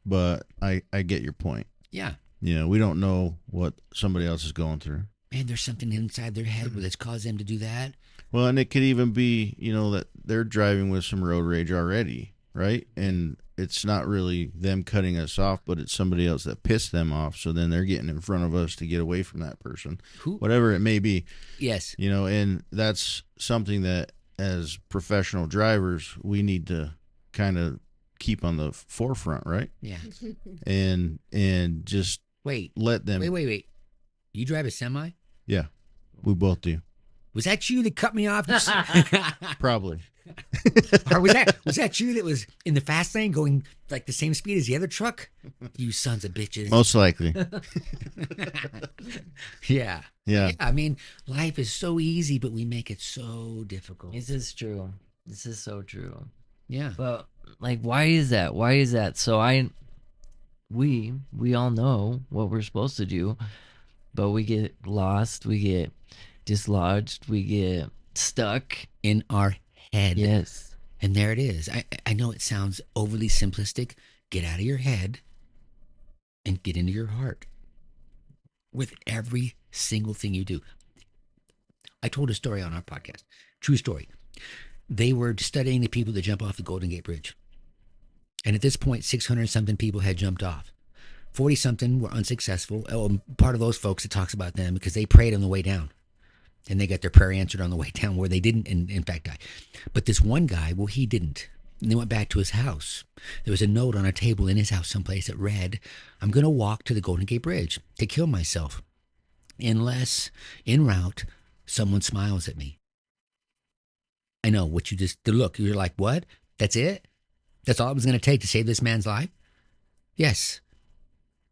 [SPEAKER 1] But I get your point.
[SPEAKER 2] yeah.
[SPEAKER 1] You know, we don't know what somebody else is going through.
[SPEAKER 2] Man, there's something inside their head that's caused them to do that.
[SPEAKER 1] Well, and it could even be, you know, that they're driving with some road rage already, right? And it's not really them cutting us off, but it's somebody else that pissed them off. So then they're getting in front of us to get away from that person, whatever it may be.
[SPEAKER 2] Yes.
[SPEAKER 1] You know, and that's something that as professional drivers, we need to kind of keep on the forefront, right?
[SPEAKER 2] Yeah.
[SPEAKER 1] And just let them.
[SPEAKER 2] Wait. You drive a semi?
[SPEAKER 1] Yeah, we both do.
[SPEAKER 2] Was that you that cut me off?
[SPEAKER 1] Probably.
[SPEAKER 2] Or was that you that was in the fast lane going like the same speed as the other truck? You sons of bitches.
[SPEAKER 1] Most likely.
[SPEAKER 2] Yeah.
[SPEAKER 1] Yeah.
[SPEAKER 2] I mean, life is so easy, but we make it so difficult.
[SPEAKER 4] This is true. This is so true.
[SPEAKER 2] Yeah.
[SPEAKER 4] But like, why is that? Why is that? So we all know what we're supposed to do, but we get lost, we get dislodged, we get stuck
[SPEAKER 2] in our head.
[SPEAKER 4] Yes.
[SPEAKER 2] And there it is. I know it sounds overly simplistic. Get out of your head and get into your heart with every single thing you do. I told a story on our podcast. True story. They were studying the people that jump off the Golden Gate Bridge. And at this point, 600-something people had jumped off. 40-something were unsuccessful. Oh, part of those folks, it talks about them because they prayed on the way down. And they got their prayer answered on the way down where they didn't, in fact, die. But this one guy, well, he didn't. And they went back to his house. There was a note on a table in his house someplace that read, I'm going to walk to the Golden Gate Bridge to kill myself unless, en route, someone smiles at me. I know what you just, the look, you're like, what? That's it? That's all it was going to take to save this man's life? Yes.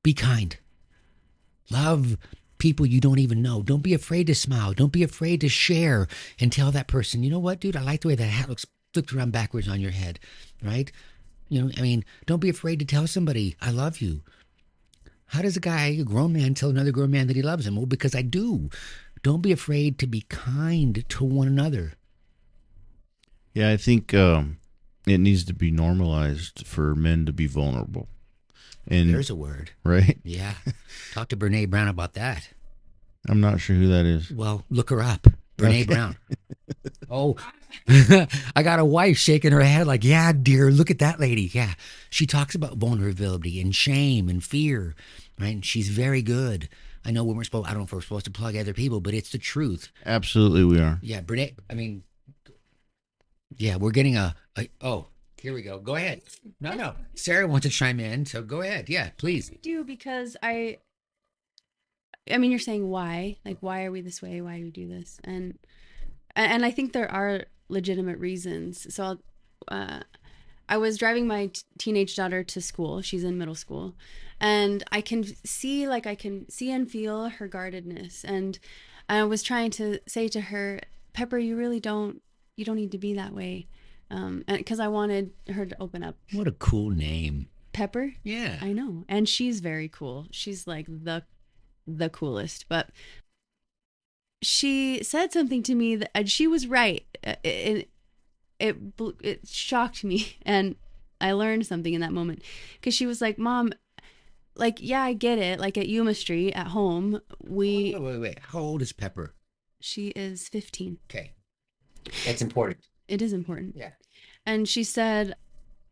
[SPEAKER 2] Be kind. Love people you don't even know. Don't be afraid to smile. Don't be afraid to share and tell that person, you know what, dude, I like the way that hat looks flipped around backwards on your head, right? You know, I mean, don't be afraid to tell somebody, I love you. How does a grown man, tell another grown man that he loves him? Well, because I do. Don't be afraid to be kind to one another.
[SPEAKER 1] Yeah, I think it needs to be normalized for men to be vulnerable. And
[SPEAKER 2] there's a word.
[SPEAKER 1] Right?
[SPEAKER 2] Yeah. Talk to Brene Brown about that.
[SPEAKER 1] I'm not sure who that is.
[SPEAKER 2] Well, look her up. Brene Brown. Oh, I got a wife shaking her head like, yeah, dear, look at that lady. Yeah. She talks about vulnerability and shame and fear, right? And she's very good. I know I don't know if we're supposed to plug other people, but it's the truth.
[SPEAKER 1] Absolutely we are.
[SPEAKER 2] Yeah, Brene, I mean, yeah, we're getting oh, here we go. Go ahead. No. Sarah wants to chime in, so go ahead. Yeah, please.
[SPEAKER 3] I do, because I mean, you're saying why? Like, why are we this way? Why do we do this? And I think there are legitimate reasons. So I was driving my teenage daughter to school. She's in middle school. And I can see and feel her guardedness. And I was trying to say to her, Pepper, you don't need to be that way. And because I wanted her to open up.
[SPEAKER 2] What a cool name.
[SPEAKER 3] Pepper?
[SPEAKER 2] Yeah.
[SPEAKER 3] I know. And she's very cool. She's like the coolest. But she said something to me and she was right. It shocked me, and I learned something in that moment, because she was like, Mom, like, yeah, I get it. Like at Yuma Street at home,
[SPEAKER 2] Wait. How old is Pepper?
[SPEAKER 3] She is 15.
[SPEAKER 2] Okay. That's important.
[SPEAKER 3] It is important.
[SPEAKER 2] Yeah.
[SPEAKER 3] And she said,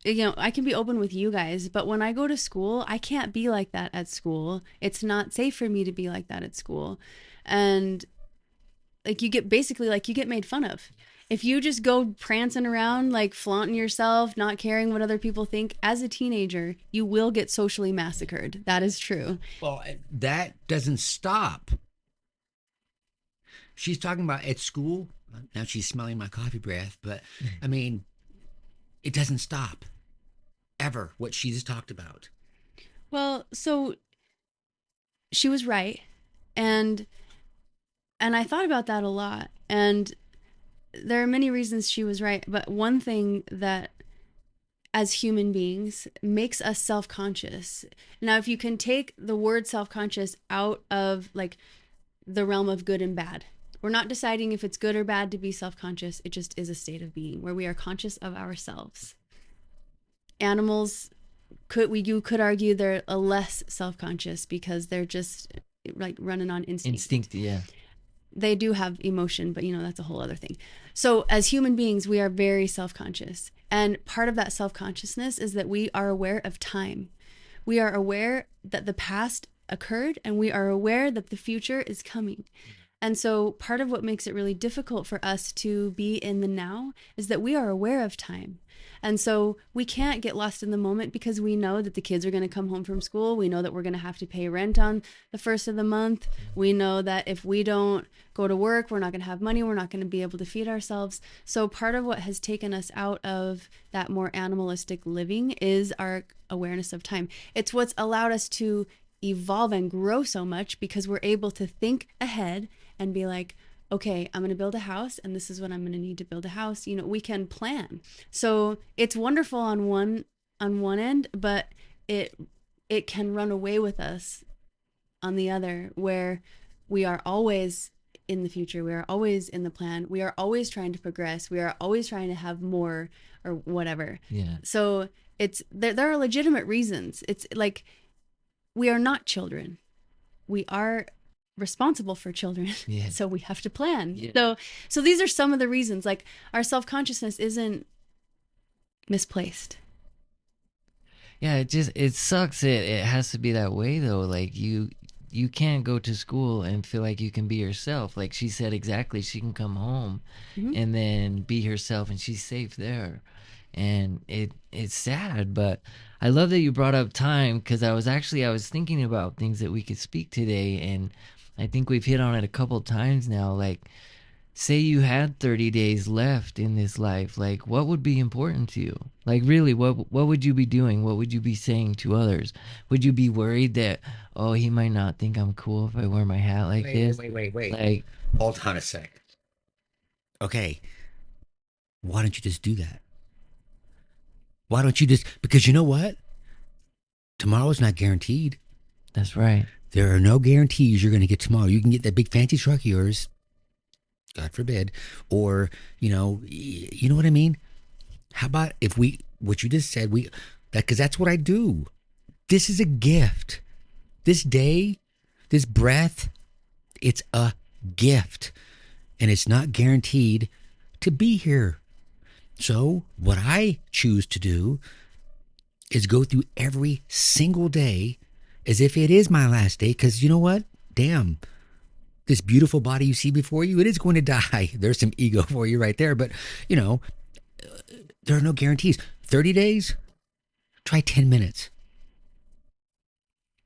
[SPEAKER 3] you know, I can be open with you guys, but when I go to school, I can't be like that at school. It's not safe for me to be like that at school. And like you get made fun of. If you just go prancing around, like flaunting yourself, not caring what other people think, as a teenager, you will get socially massacred. That is true.
[SPEAKER 2] Well, that doesn't stop. She's talking about at school. Now she's smelling my coffee breath, but I mean, it doesn't stop ever what she just talked about.
[SPEAKER 3] Well, so she was right. And I thought about that a lot. And there are many reasons she was right. But one thing that as human beings makes us self-conscious. Now, if you can take the word self-conscious out of like the realm of good and bad, we're not deciding if it's good or bad to be self-conscious. It just is a state of being where we are conscious of ourselves. Animals, you could argue they're a less self-conscious because they're just like running on instinct.
[SPEAKER 4] Yeah.
[SPEAKER 3] They do have emotion, but that's a whole other thing. So as human beings, we are very self-conscious. And part of that self-consciousness is that we are aware of time. We are aware that the past occurred, and we are aware that the future is coming. And so part of what makes it really difficult for us to be in the now is that we are aware of time. And so we can't get lost in the moment because we know that the kids are going to come home from school. We know that we're going to have to pay rent on the first of the month. We know that if we don't go to work, we're not going to have money. We're not going to be able to feed ourselves. So part of what has taken us out of that more animalistic living is our awareness of time. It's what's allowed us to evolve and grow so much because we're able to think ahead and be like, okay, I'm going to build a house and this is what I'm going to need to build a house. We can plan. So it's wonderful on one end, but it can run away with us on the other, where we are always in the future. We are always in the plan. We are always trying to progress. We are always trying to have more or whatever.
[SPEAKER 4] Yeah.
[SPEAKER 3] So there are legitimate reasons. It's like, we are not children. We are responsible for children.
[SPEAKER 4] Yeah.
[SPEAKER 3] So we have to plan.
[SPEAKER 4] Yeah.
[SPEAKER 3] So these are some of the reasons. Like, our self-consciousness isn't misplaced.
[SPEAKER 4] Yeah, it sucks. It has to be that way though. Like you can't go to school and feel like you can be yourself. Like she said, exactly. She can come home and then be herself, and she's safe there. And it's sad, but I love that you brought up time, because I was thinking about things that we could speak today, and I think we've hit on it a couple times now. Like, say you had 30 days left in this life, like what would be important to you? Like really, what would you be doing? What would you be saying to others? Would you be worried that, oh, he might not think I'm cool if I wear my hat like this?
[SPEAKER 2] Wait.
[SPEAKER 4] Like,
[SPEAKER 2] Hold on a sec. Okay. Why don't you just do that? Why don't you just, because you know what? Tomorrow's not guaranteed.
[SPEAKER 4] that's right.
[SPEAKER 2] There are no guarantees you're going to get tomorrow. You can get that big fancy truck of yours, God forbid, or, you know what I mean? How about if what you just said, because that's what I do. This is a gift. This day, this breath, it's a gift, and it's not guaranteed to be here. So what I choose to do is go through every single day as if it is my last day, because you know what? Damn, this beautiful body you see before you, it is going to die. There's some ego for you right there, but there are no guarantees. 30 days, try 10 minutes.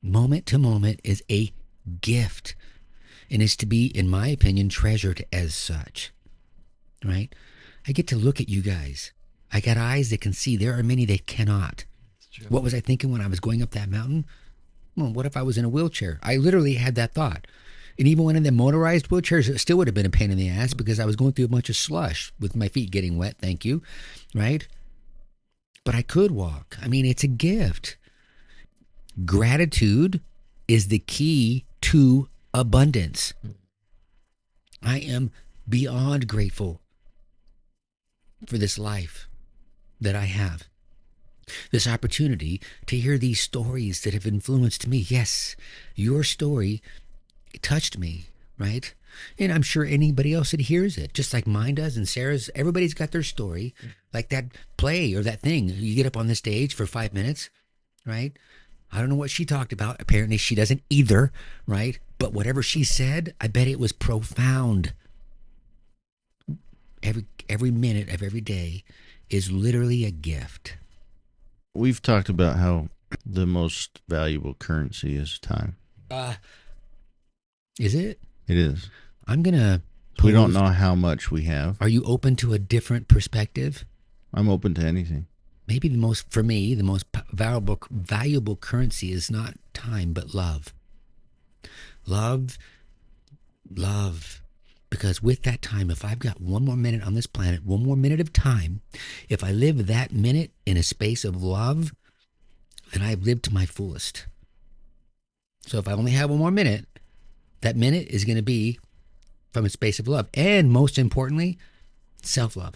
[SPEAKER 2] Moment to moment is a gift, and is to be, in my opinion, treasured as such, right? I get to look at you guys. I got eyes that can see. There are many that cannot. What was I thinking when I was going up that mountain? Well, what if I was in a wheelchair? I literally had that thought. And even when in the motorized wheelchairs, it still would have been a pain in the ass because I was going through a bunch of slush with my feet getting wet, thank you, right? But I could walk. I mean, it's a gift. Gratitude is the key to abundance. I am beyond grateful for this life that I have. This opportunity to hear these stories that have influenced me. Yes, your story touched me, right? And I'm sure anybody else that hears it, just like mine does and Sarah's, everybody's got their story. Like that play or that thing. You get up on the stage for 5 minutes, right? I don't know what she talked about. Apparently she doesn't either, right? But whatever she said, I bet it was profound. Every minute of every day is literally a gift.
[SPEAKER 1] We've talked about how the most valuable currency is time.
[SPEAKER 2] Is it?
[SPEAKER 1] It is.
[SPEAKER 2] I'm going to...
[SPEAKER 1] We don't know how much we have.
[SPEAKER 2] Are you open to a different perspective?
[SPEAKER 1] I'm open to anything.
[SPEAKER 2] Maybe the most valuable currency is not time, but love. Love. Because with that time, if I've got one more minute on this planet, one more minute of time, if I live that minute in a space of love, then I've lived to my fullest. So if I only have one more minute, that minute is going to be from a space of love. And most importantly, self-love.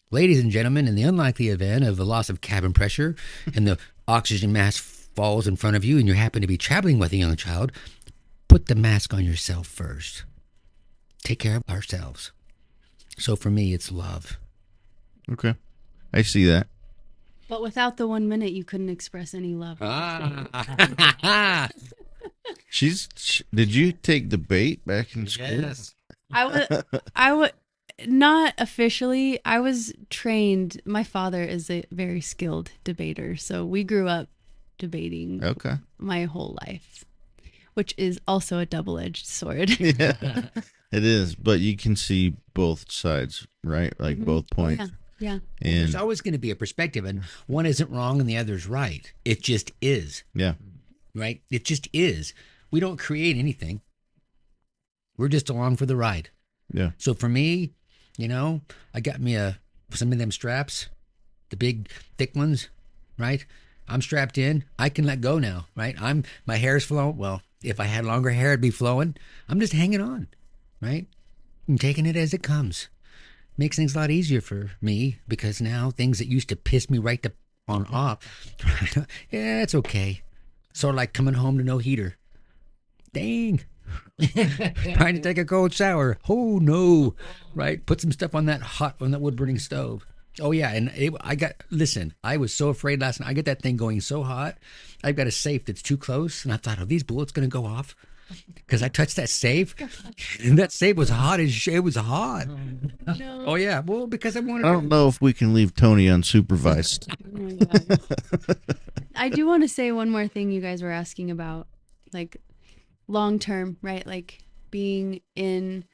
[SPEAKER 2] Ladies and gentlemen, in the unlikely event of a loss of cabin pressure and the oxygen mask falls in front of you and you happen to be traveling with a young child, put the mask on yourself first. Take care of ourselves. So for me, it's love.
[SPEAKER 1] Okay. I see that.
[SPEAKER 3] But without the 1 minute, you couldn't express any love.
[SPEAKER 1] Did you take the bait back in school?
[SPEAKER 2] Yes.
[SPEAKER 3] I would not officially. I was trained. My father is a very skilled debater, so we grew up debating
[SPEAKER 1] Okay.
[SPEAKER 3] my whole life, which is also a double-edged sword.
[SPEAKER 1] Yeah, it is. But you can see both sides, right? Like both points.
[SPEAKER 3] Yeah.
[SPEAKER 1] And
[SPEAKER 2] There's always going to be a perspective, and one isn't wrong and the other's right. It just is,
[SPEAKER 1] yeah,
[SPEAKER 2] right? It just is. We don't create anything. We're just along for the ride.
[SPEAKER 1] yeah.
[SPEAKER 2] So for me, I got me some of them straps, the big thick ones, right? I'm strapped in. I can let go now, right? My hair's flowing. Well, if I had longer hair, it'd be flowing. I'm just hanging on, right? I'm taking it as it comes. Makes things a lot easier for me because now things that used to piss me right on off, yeah, it's okay. Sort of like coming home to no heater. Dang. Trying to take a cold shower. Oh no. Right? Put some stuff on that wood burning stove. Oh yeah, and I was so afraid last night. I get that thing going so hot. I've got a safe that's too close, and I thought, are these bullets going to go off? Because I touched that safe, and that safe was hot as shit. It was hot.
[SPEAKER 3] No.
[SPEAKER 2] Oh yeah, well because I wanted.
[SPEAKER 1] I don't know if we can leave Tony unsupervised.
[SPEAKER 3] Oh my God. I do want to say one more thing you guys were asking about, like long term, right? Like being in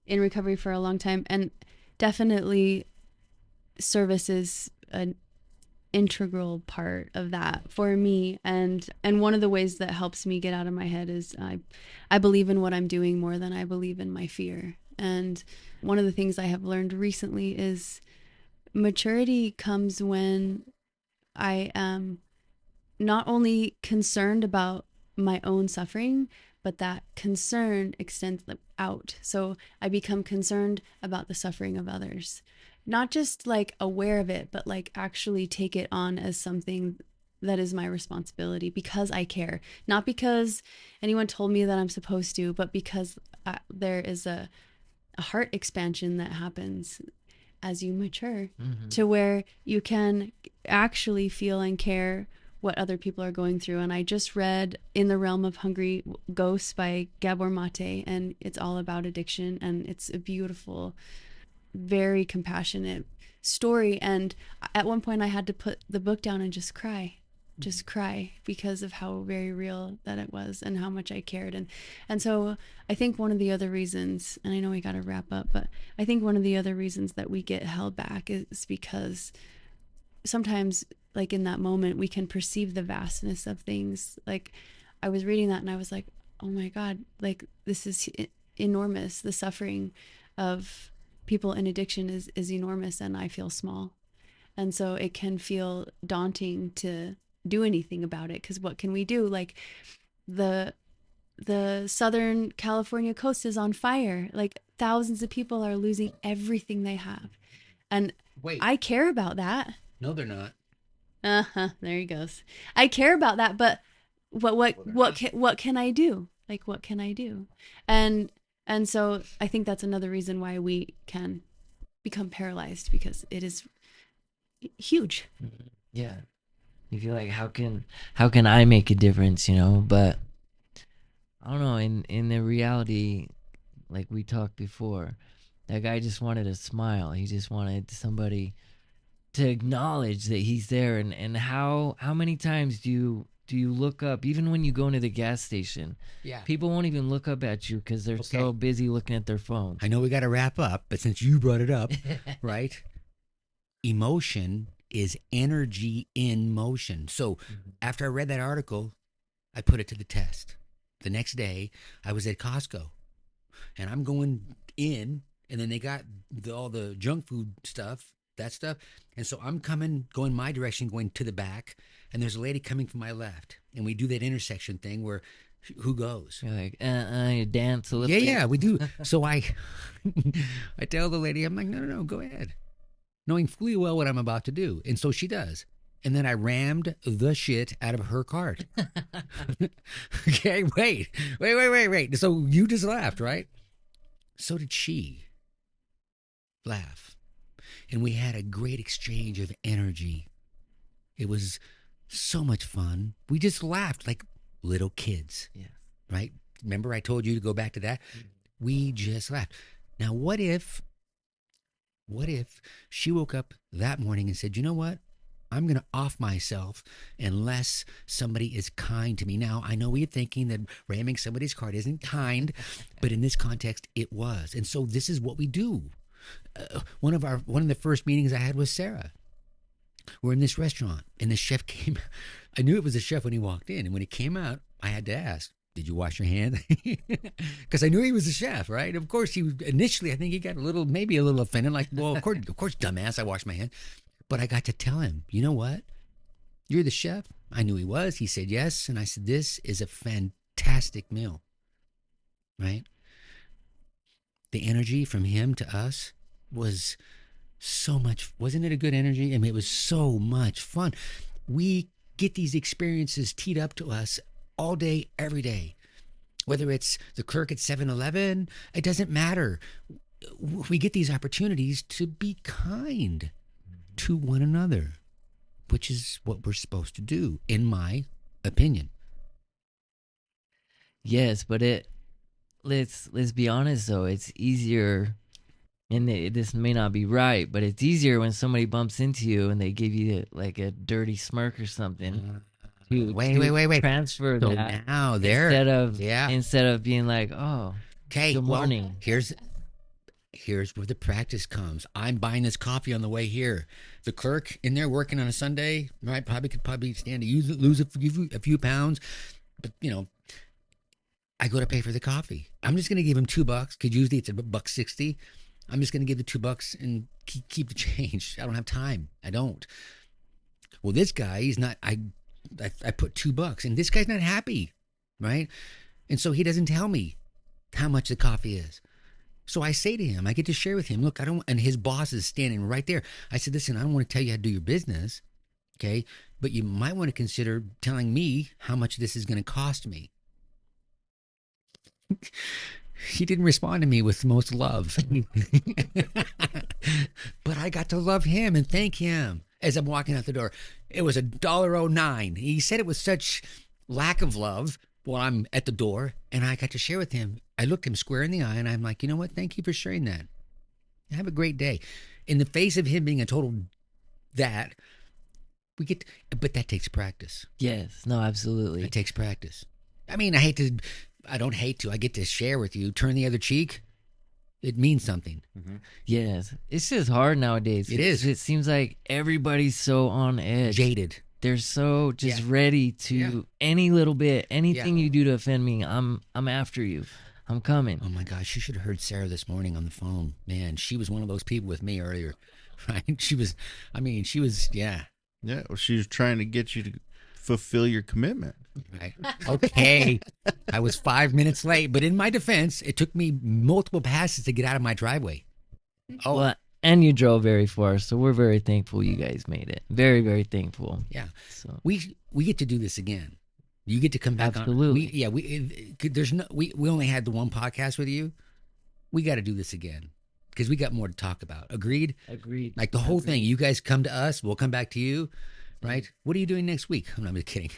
[SPEAKER 3] recovery for a long time, and definitely service is an integral part of that for me, and one of the ways that helps me get out of my head is I believe in what I'm doing more than I believe in my fear. And one of the things I have learned recently is maturity comes when I am not only concerned about my own suffering, but that concern extends out. So I become concerned about the suffering of others. Not just like aware of it, but like actually take it on as something that is my responsibility because I care. Not because anyone told me that I'm supposed to, but because there is a heart expansion that happens as you mature to where you can actually feel and care what other people are going through. And I just read In the Realm of Hungry Ghosts by Gabor Mate, and it's all about addiction, and it's a beautiful, very compassionate story. And at one point I had to put the book down and just cry because of how very real that it was and how much I cared. And so I think one of the other reasons, and I know we got to wrap up, but I think one of the other reasons that we get held back is because sometimes, like in that moment, we can perceive the vastness of things. Like I was reading that and I was like, oh my God, like this is enormous. The suffering of people in addiction is enormous, and I feel small. And so it can feel daunting to do anything about it, because what can we do? Like the Southern California coast is on fire. Like thousands of people are losing everything they have. And
[SPEAKER 2] Wait.
[SPEAKER 3] I care about that.
[SPEAKER 2] No, they're not.
[SPEAKER 3] There he goes. I care about that, but what can I do? Like what can I do? And so I think that's another reason why we can become paralyzed, because it is huge.
[SPEAKER 4] Yeah. You feel like how can I make a difference, But I don't know, in the reality, like we talked before, that guy just wanted a smile. He just wanted somebody to acknowledge that he's there. And how many times do you look up, even when you go into the gas station?
[SPEAKER 2] Yeah.
[SPEAKER 4] People won't even look up at you because they're so busy looking at their phones.
[SPEAKER 2] I know we got to wrap up, but since you brought it up, right? Emotion is energy in motion. So after I read that article, I put it to the test. The next day, I was at Costco, and I'm going in, and then they got all the junk food stuff, that stuff. And so I'm going my direction, going to the back, and there's a lady coming from my left. And we do that intersection thing where who goes?
[SPEAKER 4] You're like, you dance a little
[SPEAKER 2] Yeah,
[SPEAKER 4] bit.
[SPEAKER 2] yeah, we do. So I tell the lady, I'm like, no, go ahead. Knowing fully well what I'm about to do. And so she does. And then I rammed the shit out of her cart. Okay, wait. So you just laughed, right? So did she laugh. And we had a great exchange of energy. It was so much fun. We just laughed like little kids.
[SPEAKER 4] Yeah.
[SPEAKER 2] Right? Remember I told you to go back to that? We just laughed. Now, what if she woke up that morning and said, you know what? I'm going to off myself unless somebody is kind to me. Now, I know we're thinking that ramming somebody's cart isn't kind, but in this context, it was. And so this is what we do. One of the first meetings I had with Sarah. We're in this restaurant, and the chef came. I knew it was a chef when he walked in, and when he came out, I had to ask, did you wash your hands? Because I knew he was a chef, right? Of course, he was, initially, I think he got maybe a little offended, like, well, of course, dumbass, I washed my hands. But I got to tell him, you know what? You're the chef. I knew he was. He said yes, and I said, this is a fantastic meal, right? The energy from him to us was so much. Wasn't it a good energy? I mean, it was so much fun. We get these experiences teed up to us all day, every day. Whether it's the clerk at 7-Eleven, it doesn't matter. We get these opportunities to be kind to one another, which is what we're supposed to do, in my opinion.
[SPEAKER 4] Yes, but let's be honest though, it's easier, and this may not be right, but it's easier when somebody bumps into you and they give you like a dirty smirk or something.
[SPEAKER 2] Wait.
[SPEAKER 4] Transfer
[SPEAKER 2] So
[SPEAKER 4] that
[SPEAKER 2] now there,
[SPEAKER 4] instead of being like, oh,
[SPEAKER 2] okay,
[SPEAKER 4] good morning.
[SPEAKER 2] Well, here's where the practice comes. I'm buying this coffee on the way here. The clerk in there working on a Sunday, right? Probably stand to lose a few pounds, but I go to pay for the coffee. I'm just going to give him $2 because usually it's $1.60. I'm just going to give the $2 and keep the change. I don't have time. I don't. Well, this guy, he's not. I put $2, and this guy's not happy, right? And so he doesn't tell me how much the coffee is. So I say to him, I get to share with him, look, and his boss is standing right there. I said, listen, I don't want to tell you how to do your business, okay? But you might want to consider telling me how much this is going to cost me. He didn't respond to me with the most love. But I got to love him and thank him as I'm walking out the door. It was $1.09. He said it with such lack of love while I'm at the door, and I got to share with him. I looked him square in the eye, and I'm like, you know what? Thank you for sharing that. Have a great day. In the face of him being a total but that takes practice.
[SPEAKER 4] Yes, no, absolutely.
[SPEAKER 2] It takes practice. I mean, I don't hate to. I get to share with you. Turn the other cheek. It means something.
[SPEAKER 1] Mm-hmm.
[SPEAKER 4] Yes. It's just hard nowadays.
[SPEAKER 2] It is.
[SPEAKER 4] It seems like everybody's so on edge.
[SPEAKER 2] Jaded.
[SPEAKER 4] They're so just ready to any little bit, anything you do to offend me, I'm after you. I'm coming.
[SPEAKER 2] Oh my gosh, you should have heard Sarah this morning on the phone. Man, she was one of those people with me earlier. Right? She was, yeah.
[SPEAKER 1] Yeah, well, she was trying to get you to fulfill your commitment.
[SPEAKER 2] Right. Okay. I was 5 minutes late, but in my defense, it took me multiple passes to get out of my driveway.
[SPEAKER 4] Oh. Well, and you drove very far, so we're very thankful you guys made it. Very, very thankful.
[SPEAKER 2] Yeah.
[SPEAKER 4] So
[SPEAKER 2] we get to do this again. You get to come back
[SPEAKER 4] Absolutely.
[SPEAKER 2] on. We only had the one podcast with you. We got to do this again because we got more to talk about. Agreed?
[SPEAKER 4] Agreed.
[SPEAKER 2] Like the whole thing. You guys come to us. We'll come back to you. Right? What are you doing next week? I'm not kidding.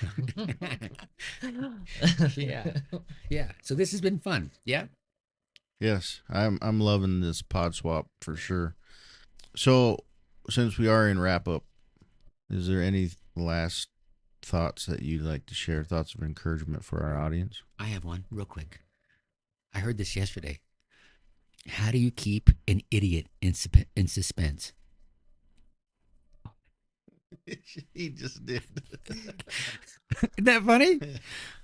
[SPEAKER 2] Yeah. So this has been fun. Yeah.
[SPEAKER 1] Yes, I'm loving this pod swap for sure. So, since we are in wrap up, is there any last thoughts that you'd like to share? Thoughts of encouragement for our audience?
[SPEAKER 2] I have one real quick. I heard this yesterday. How do you keep an idiot in suspense?
[SPEAKER 1] He just did.
[SPEAKER 2] Isn't that funny?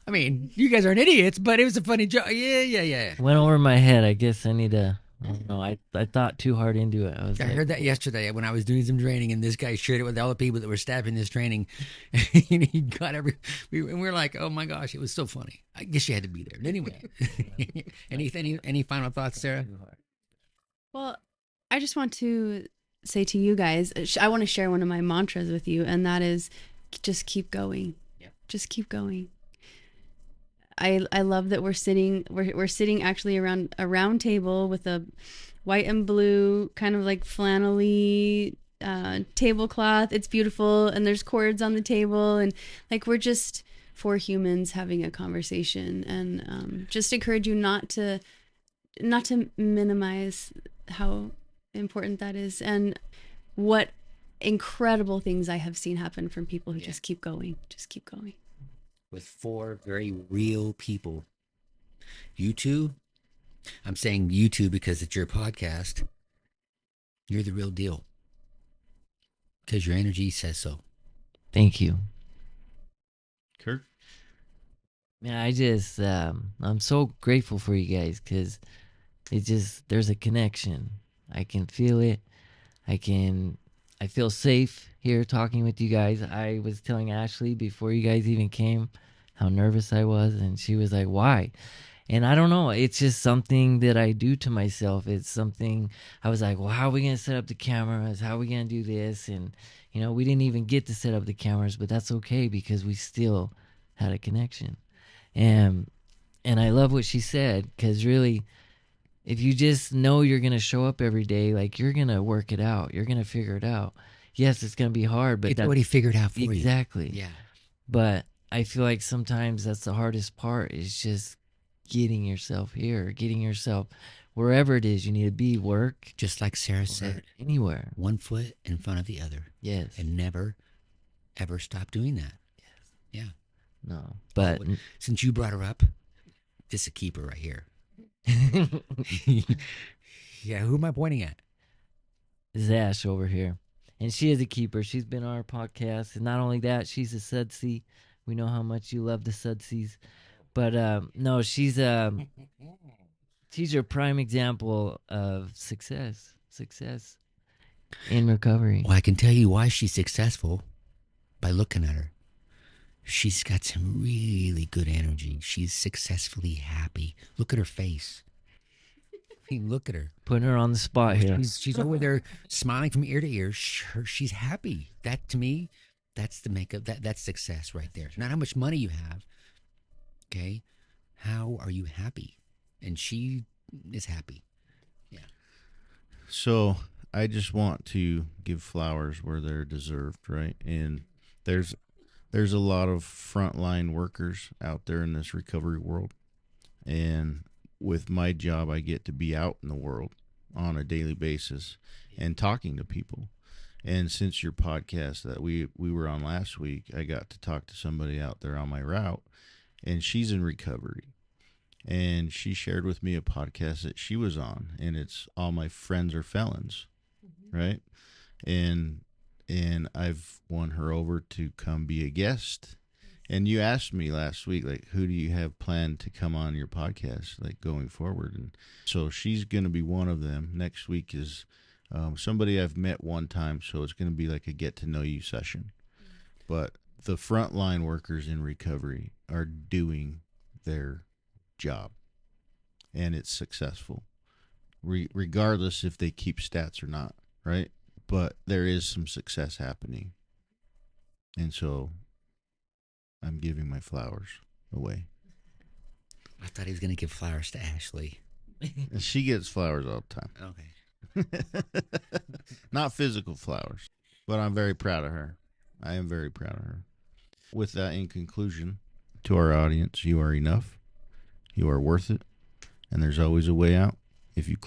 [SPEAKER 2] I mean, you guys aren't idiots, but it was a funny joke. Yeah.
[SPEAKER 4] Went over my head. I guess I need to I don't know. I thought too hard into it.
[SPEAKER 2] I heard that yesterday when I was doing some training, and this guy shared it with all the people that were staffing this training. And he got and we were like, "Oh my gosh, it was so funny." I guess you had to be there. But anyway, any final thoughts, Sarah?
[SPEAKER 3] Well, I just want to say to you guys, I want to share one of my mantras with you, and that is just keep going.
[SPEAKER 2] Yeah.
[SPEAKER 3] Just keep going. I love that we're sitting actually around a round table with a white and blue kind of like flannelly tablecloth. It's beautiful, and there's cords on the table, and like we're just four humans having a conversation, and just encourage you not to minimize how important that is, and what incredible things I have seen happen from people who just keep going.
[SPEAKER 2] With four very real people. You two, I'm saying you two because it's your podcast. You're the real deal. Because your energy says so.
[SPEAKER 4] Thank you.
[SPEAKER 1] Kirk?
[SPEAKER 4] Yeah, I'm so grateful for you guys because there's a connection. I can feel it. I feel safe here talking with you guys. I was telling Ashley before you guys even came how nervous I was, and she was like, "Why?" And I don't know. It's just something that I do to myself. It's something I was like, well, how are we going to set up the cameras? How are we going to do this? And, we didn't even get to set up the cameras, but that's okay because we still had a connection. And I love what she said, because really, if you just know you're going to show up every day, like you're going to work it out. You're going to figure it out. Yes, it's going to be hard, but
[SPEAKER 2] it's already figured out for you.
[SPEAKER 4] Exactly.
[SPEAKER 2] Yeah.
[SPEAKER 4] But I feel like sometimes that's the hardest part, is just getting yourself here, getting yourself wherever it is you need to be, work.
[SPEAKER 2] Just like Sarah said.
[SPEAKER 4] Anywhere.
[SPEAKER 2] One foot in front of the other.
[SPEAKER 4] Yes.
[SPEAKER 2] And never, ever stop doing that.
[SPEAKER 4] Yes.
[SPEAKER 2] Yeah.
[SPEAKER 4] No. But
[SPEAKER 2] since you brought her up, this is a keeper right here. Yeah, who am I pointing at?
[SPEAKER 4] This is Ash over here. And she is a keeper. She's been on our podcast. And not only that, she's a Sudsy. We know how much you love the Sudsies. But no, she's your prime example of success in recovery.
[SPEAKER 2] Well, I can tell you why she's successful by looking at her. She's got some really good energy. She's successfully happy. Look at her face. I mean, look at her.
[SPEAKER 4] Putting her on the spot here.
[SPEAKER 2] She's over there smiling from ear to ear. She's happy. That, to me, that's the makeup. That's success right there. Not how much money you have. Okay, how are you happy? And she is happy. Yeah.
[SPEAKER 1] So I just want to give flowers where they're deserved, right? And there's a lot of frontline workers out there in this recovery world. And with my job, I get to be out in the world on a daily basis and talking to people. And since your podcast that we were on last week, I got to talk to somebody out there on my route, and she's in recovery. And she shared with me a podcast that she was on, and it's All My Friends Are Felons, right? And I've won her over to come be a guest. And you asked me last week, like, who do you have planned to come on your podcast, like, going forward? And so she's going to be one of them. Next week is somebody I've met one time, so it's going to be like a get-to-know-you session. But the frontline workers in recovery are doing their job, and it's successful, regardless if they keep stats or not, right? But there is some success happening, and so I'm giving my flowers away.
[SPEAKER 2] I thought he was going to give flowers to Ashley.
[SPEAKER 1] And she gets flowers all the time.
[SPEAKER 2] Okay.
[SPEAKER 1] Not physical flowers, but I'm very proud of her. I am very proud of her. With that, in conclusion, to our audience, you are enough, you are worth it, and there's always a way out if you climb